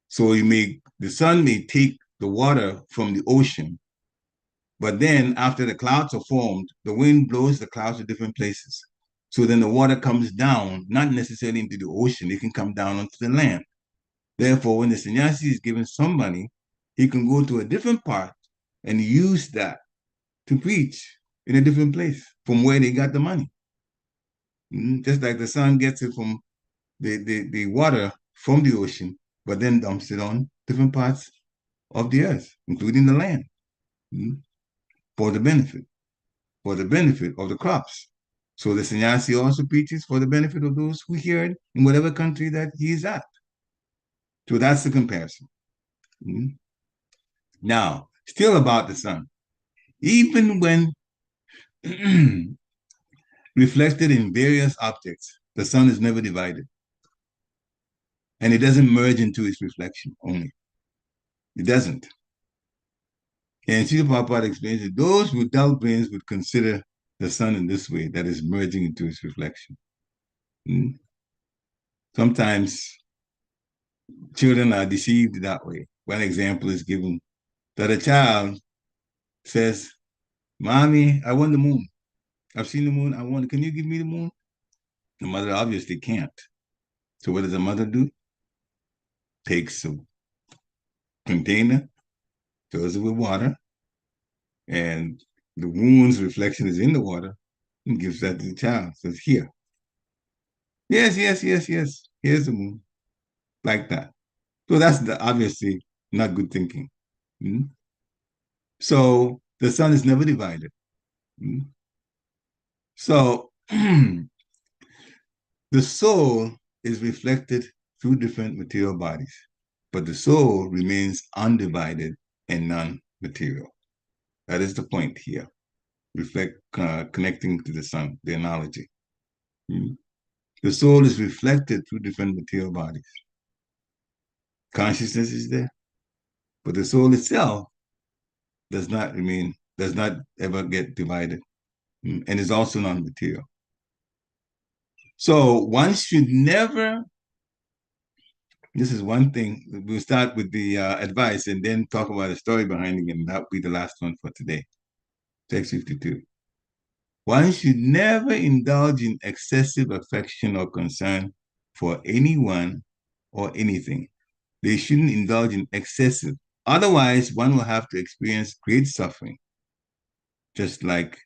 So the sun may take the water from the ocean, but then after the clouds are formed, the wind blows the clouds to different places. So then the water comes down, not necessarily into the ocean, it can come down onto the land. Therefore, when the sannyasi is given some money, he can go to a different part and use that to preach in a different place from where they got the money. Just like the sun gets it from the water from the ocean, but then dumps it on different parts of the earth, including the land, for the benefit of the crops. So the sannyasi also preaches for the benefit of those who hear it in whatever country that he is at. So that's the comparison. Now, still about the sun. Even when reflected in various objects, the sun is never divided. And it doesn't merge into its reflection only. It doesn't. And Srila Prabhupada explains that those with dull brains would consider the sun in this way, that is merging into its reflection. Sometimes children are deceived that way. One example is given that a child says, "Mommy, I want the moon. I've seen the moon. I want it. Can you give me the moon?" The mother obviously can't. So what does the mother do? Takes a container, fills it with water, and the moon's reflection is in the water, and gives that to the child. Says, "Here. Yes. Here's the moon." Like that. So that's obviously not good thinking. So the sun is never divided. So the soul is reflected through different material bodies. but the soul remains undivided and non-material. That is the point here. Connecting to the sun, the analogy. The soul is reflected through different material bodies. Consciousness is there, but the soul itself does not ever get divided, and is also non-material. So one should never, this is one thing, we'll start with the advice and then talk about the story behind it, and that'll be the last one for today. Text 52. One should never indulge in excessive affection or concern for anyone or anything. They shouldn't indulge in excessive. Otherwise, one will have to experience great suffering, just like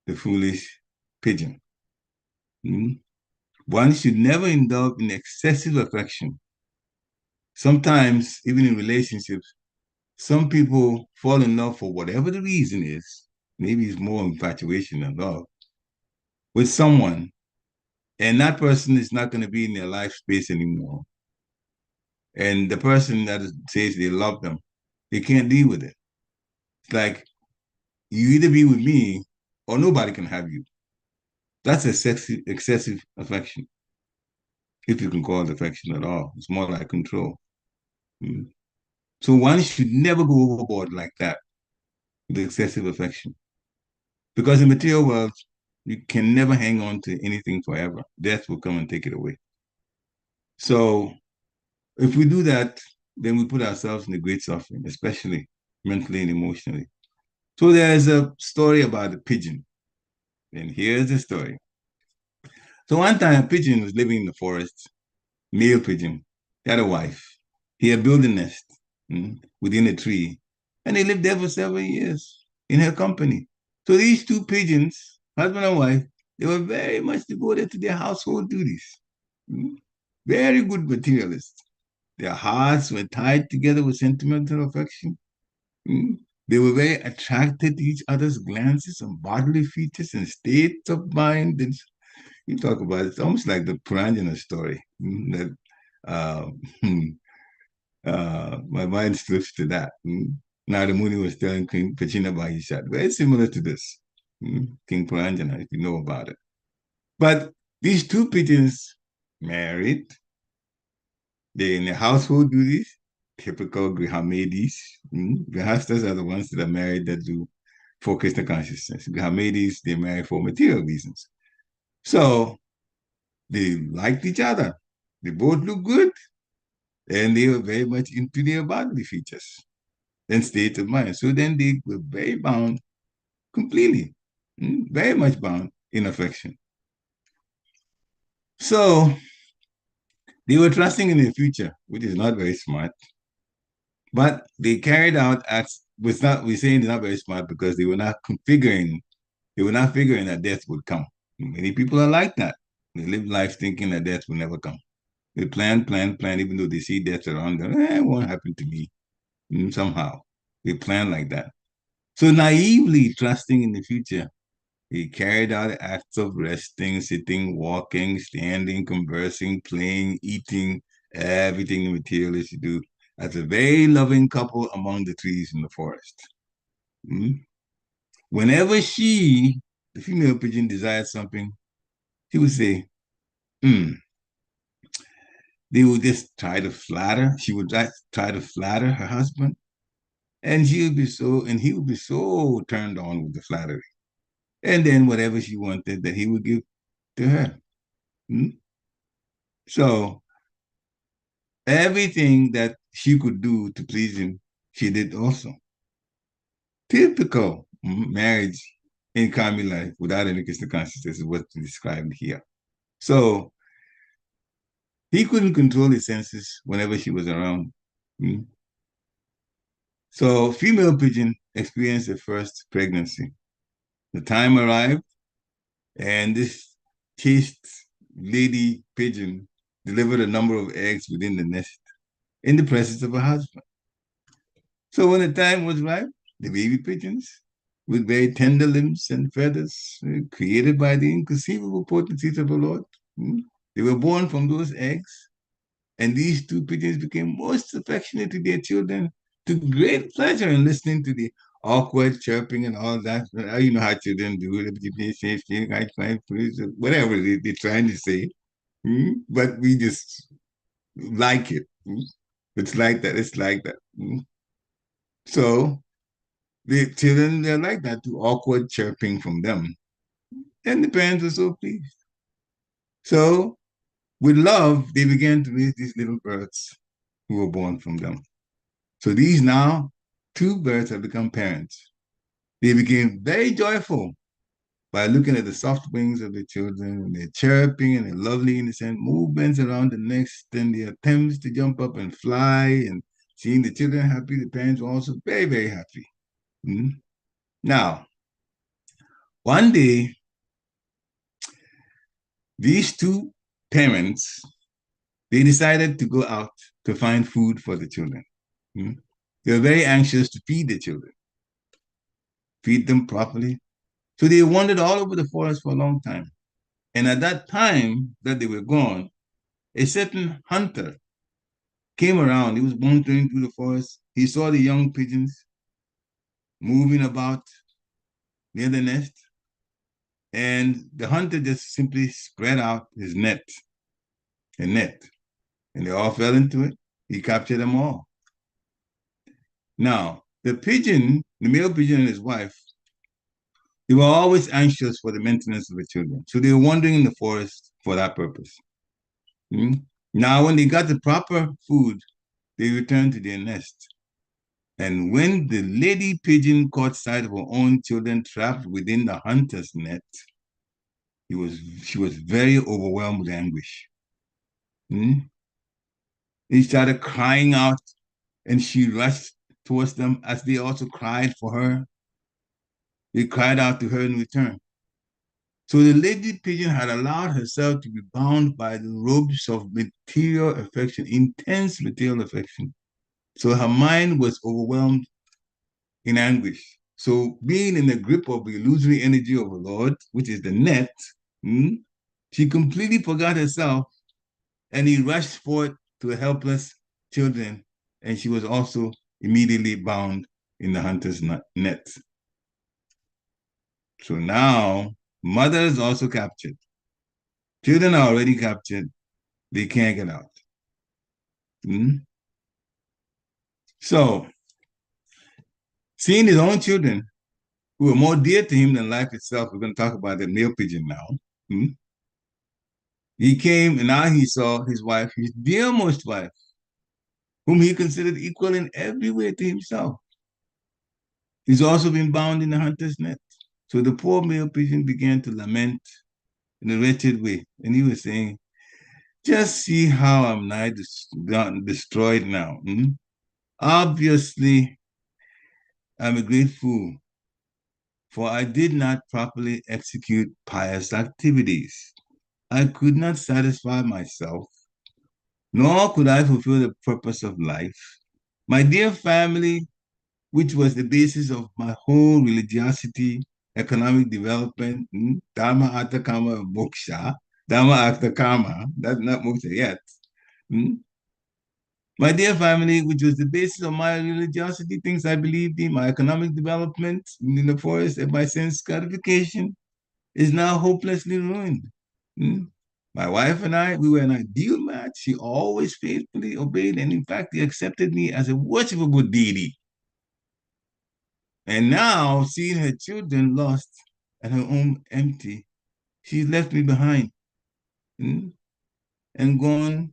the foolish pigeon. One should never indulge in excessive affection. Sometimes, even in relationships, some people fall in love for whatever the reason is. Maybe it's more infatuation than love with someone, and that person is not going to be in their life space anymore. And the person that says they love them, they can't deal with it. It's like, you either be with me or nobody can have you. That's excessive affection, if you can call it affection at all. It's more like control. So one should never go overboard like that with excessive affection. Because in the material world, you can never hang on to anything forever. Death will come and take it away. So if we do that, then we put ourselves in a great suffering, especially mentally and emotionally. So there's a story about a pigeon. And here's the story. So one time a pigeon was living in the forest, male pigeon. He had a wife. He had built a nest within a tree. And they lived there for several years in her company. So these two pigeons, husband and wife, they were very much devoted to their household duties. Very good materialists. Their hearts were tied together with sentimental affection. They were very attracted to each other's glances and bodily features and states of mind. And you talk about it, it's almost like the Purana story. That my mind slips to that. Narada Muni was telling King Pachina, very similar to this. King Purana, if you know about it. But these two pigeons married. They're in their household duties, typical Grihamedis. Grihastas are the ones that are married that do focus the consciousness. Grihamedis, they marry for material reasons. So they liked each other. They both looked good. And they were very much into their bodily features and state of mind. So then they were very bound completely, very much bound in affection. So they were trusting in the future, which is not very smart. But they carried out acts. We're saying they're not very smart because they were not figuring that death would come. Many people are like that. They live life thinking that death will never come. They plan, even though they see death around them. It won't happen to me. Somehow. They plan like that. So naively trusting in the future, he carried out acts of resting, sitting, walking, standing, conversing, playing, eating, everything the materialists do as a very loving couple among the trees in the forest. Whenever the female pigeon, desired something, she would say, They would just try to flatter. She would try to flatter her husband. And he would be so turned on with the flattery. And then whatever she wanted that he would give to her. So everything that she could do to please him, she did also. Typical marriage in karmic life without any Krishna consciousness is what's described here. So he couldn't control his senses whenever she was around. So female pigeon experienced the first pregnancy. The time arrived, and this chaste lady pigeon delivered a number of eggs within the nest in the presence of her husband. So when the time was ripe, the baby pigeons, with very tender limbs and feathers, created by the inconceivable potencies of the Lord, they were born from those eggs. And these two pigeons became most affectionate to their children, took great pleasure in listening to the awkward chirping and all that. You know how children do, whatever they're trying to say. But we just like it. It's like that. It's like that. So the children, they're like that, to awkward chirping from them. And the parents were so pleased. So with love, they began to raise these little birds who were born from them. So these now, two birds have become parents. They became very joyful by looking at the soft wings of the children and their chirping and their lovely innocent movements around the nest and their attempts to jump up and fly, and seeing the children happy, the parents were also very, very happy. Now, one day, these two parents, they decided to go out to find food for the children. They were very anxious to feed the children, feed them properly. So they wandered all over the forest for a long time. And at that time that they were gone, a certain hunter came around. He was wandering through the forest. He saw the young pigeons moving about near the nest. And the hunter just simply spread out his net, and they all fell into it. He captured them all. Now, the male pigeon and his wife, they were always anxious for the maintenance of the children. So they were wandering in the forest for that purpose. Now, when they got the proper food, they returned to their nest. And when the lady pigeon caught sight of her own children trapped within the hunter's net, she was very overwhelmed with anguish. He started crying out, and she rushed towards them as they also cried for her. They cried out to her in return. So the lady pigeon had allowed herself to be bound by the ropes of material affection, intense material affection. So her mind was overwhelmed in anguish. So being in the grip of the illusory energy of the Lord, which is the net, she completely forgot herself, and he rushed forth to the helpless children, and she was also immediately bound in the hunter's net. So now, mother is also captured. Children are already captured. They can't get out. So, seeing his own children, who were more dear to him than life itself, we're going to talk about the male pigeon now. He came, and now he saw his wife, his dearmost wife, whom he considered equal in every way to himself. He's also been bound in the hunter's net. So the poor male pigeon began to lament in a wretched way. And he was saying, just see how I'm nigh destroyed now. Obviously, I'm a great fool, for I did not properly execute pious activities. I could not satisfy myself, nor could I fulfill the purpose of life. My dear family, which was the basis of my whole religiosity, economic development, dharma, artha, kama, moksha, dharma, artha, kama, that's not moksha yet. My dear family, which was the basis of my religiosity, things I believed in, my economic development in the forest, and my sense gratification, is now hopelessly ruined. My wife and I, we were an ideal match. She always faithfully obeyed, and in fact, he accepted me as a worshipable deity. And now, seeing her children lost and her home empty, she left me behind and gone.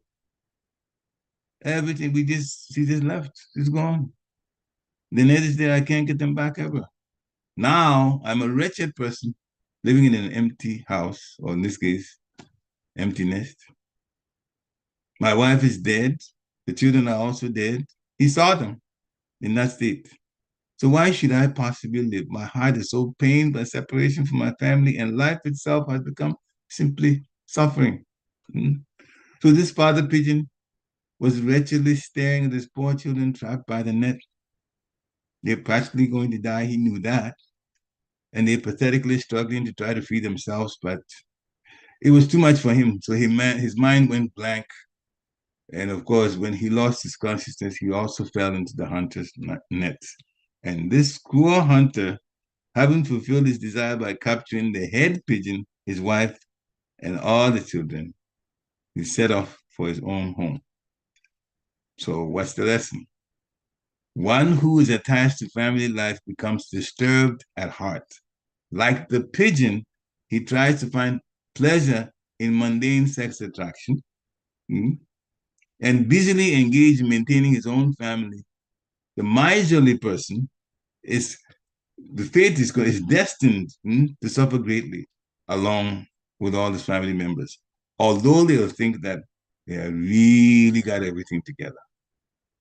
Everything, she just left. She's gone. The net is there. I can't get them back ever. Now, I'm a wretched person living in an empty house, or in this case, empty nest. My wife is dead. The children are also dead. He saw them in that state. So why should I possibly live? My heart is so pained by separation from my family, and life itself has become simply suffering. So this father pigeon was wretchedly staring at his poor children trapped by the net. They're practically going to die. He knew that. And they're pathetically struggling to try to free themselves, but it was too much for him. So his mind went blank. And of course, when he lost his consciousness, he also fell into the hunter's nets. And this cruel hunter, having fulfilled his desire by capturing the head pigeon, his wife, and all the children, he set off for his own home. So what's the lesson? One who is attached to family life becomes disturbed at heart. Like the pigeon, he tries to find pleasure in mundane sex attraction, and busily engaged in maintaining his own family. The miserly person is destined to suffer greatly along with all his family members, although they'll think that they have really got everything together.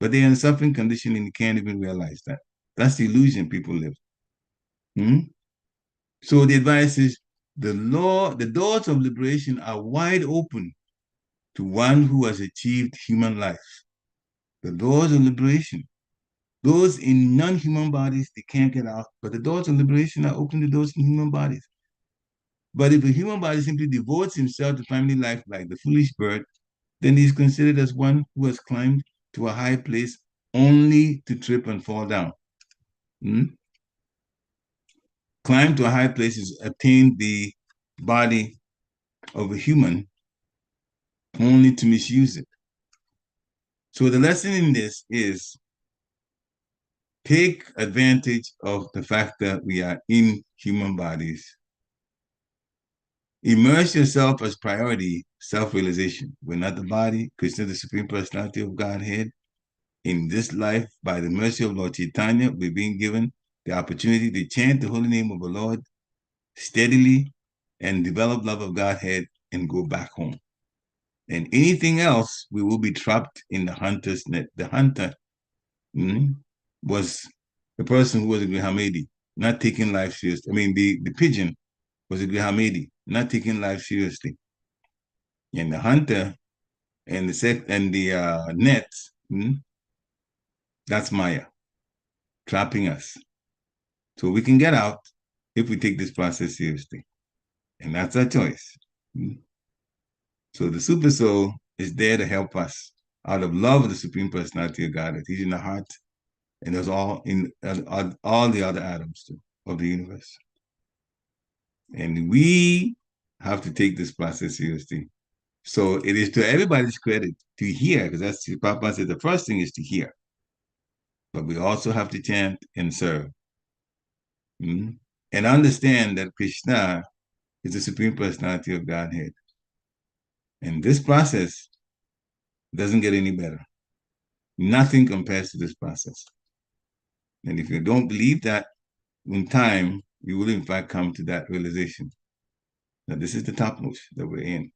But they're in a suffering condition and you can't even realize that. That's the illusion people live. So the advice is the doors of liberation are wide open to one who has achieved human life. The doors of liberation. Those in non-human bodies, they can't get out, but the doors of liberation are open to those in human bodies. But if a human body simply devotes himself to family life like the foolish bird, then he's considered as one who has climbed to a high place only to trip and fall down. Climb to a high place is attain the body of a human only to misuse it. So the lesson in this is take advantage of the fact that we are in human bodies. Immerse yourself as priority, self-realization. We're not the body. Krishna, the Supreme Personality of Godhead. In this life, by the mercy of Lord Chaitanya, we're being given the opportunity to chant the holy name of the Lord steadily and develop love of Godhead and go back home. And anything else, we will be trapped in the hunter's net. The hunter was the person who was a Grihamedi, not taking life seriously. I mean, the pigeon was a Grihamedi, not taking life seriously. And the hunter and the nets, that's Maya, trapping us. So we can get out if we take this process seriously. And that's our choice. So the Supersoul is there to help us out of love of the Supreme Personality of God. He's in the heart, and there's all the other atoms too, of the universe. And we have to take this process seriously. So it is to everybody's credit to hear, because that's Papa said the first thing is to hear. But we also have to chant and serve. And understand that Krishna is the Supreme Personality of Godhead. And this process doesn't get any better. Nothing compares to this process. And if you don't believe that, in time, you will in fact come to that realization that this is the topmost that we're in.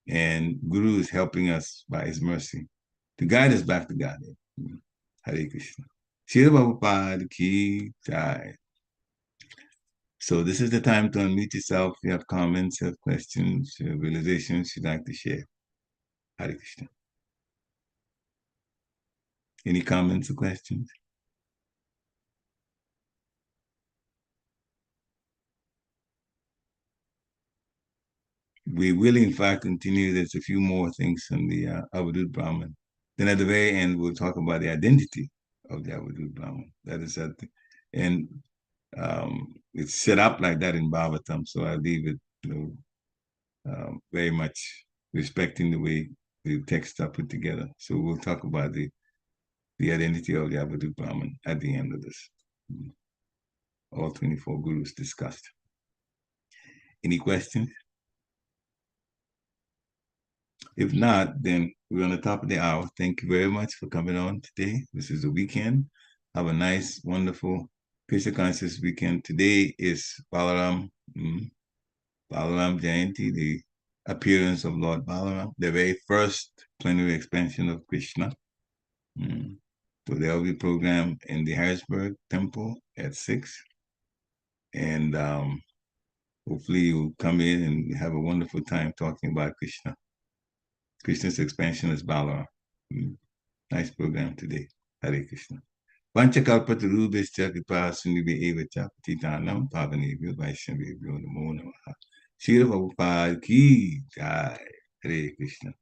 And Guru is helping us by his mercy to guide us back to Godhead. Hare Krishna. Srila Prabhupada ki jai. So this is the time to unmute yourself. If you have comments, have questions, realizations you'd like to share. Hare Krishna. Any comments or questions? We will, in fact, continue. There's a few more things on the Avadut Brahman. Then at the very end, we'll talk about the identity of the Avadut Brahman. That is something. And it's set up like that in Bhagavatam, so I leave it very much respecting the way the texts are put together. So we'll talk about the identity of the Avadut Brahman at the end of this. All 24 gurus discussed. Any questions? If not, then we're on the top of the hour. Thank you very much for coming on today. This is the weekend. Have a nice, wonderful Krishna conscious weekend. Today is Balaram Jayanti, the appearance of Lord Balaram, the very first plenary expansion of Krishna. So there will be a program in the Harrisburg Temple at 6. And hopefully you'll come in and have a wonderful time talking about Krishna. Krishna's expansion is Balaram. Nice program today. Hare Krishna. Vanchakalpatarubhascha kripasindhubhyo cha patitanam pavanebhyo vaishnavebhyo namo namaha. Srila Prabhupada ki jai. Hare Krishna.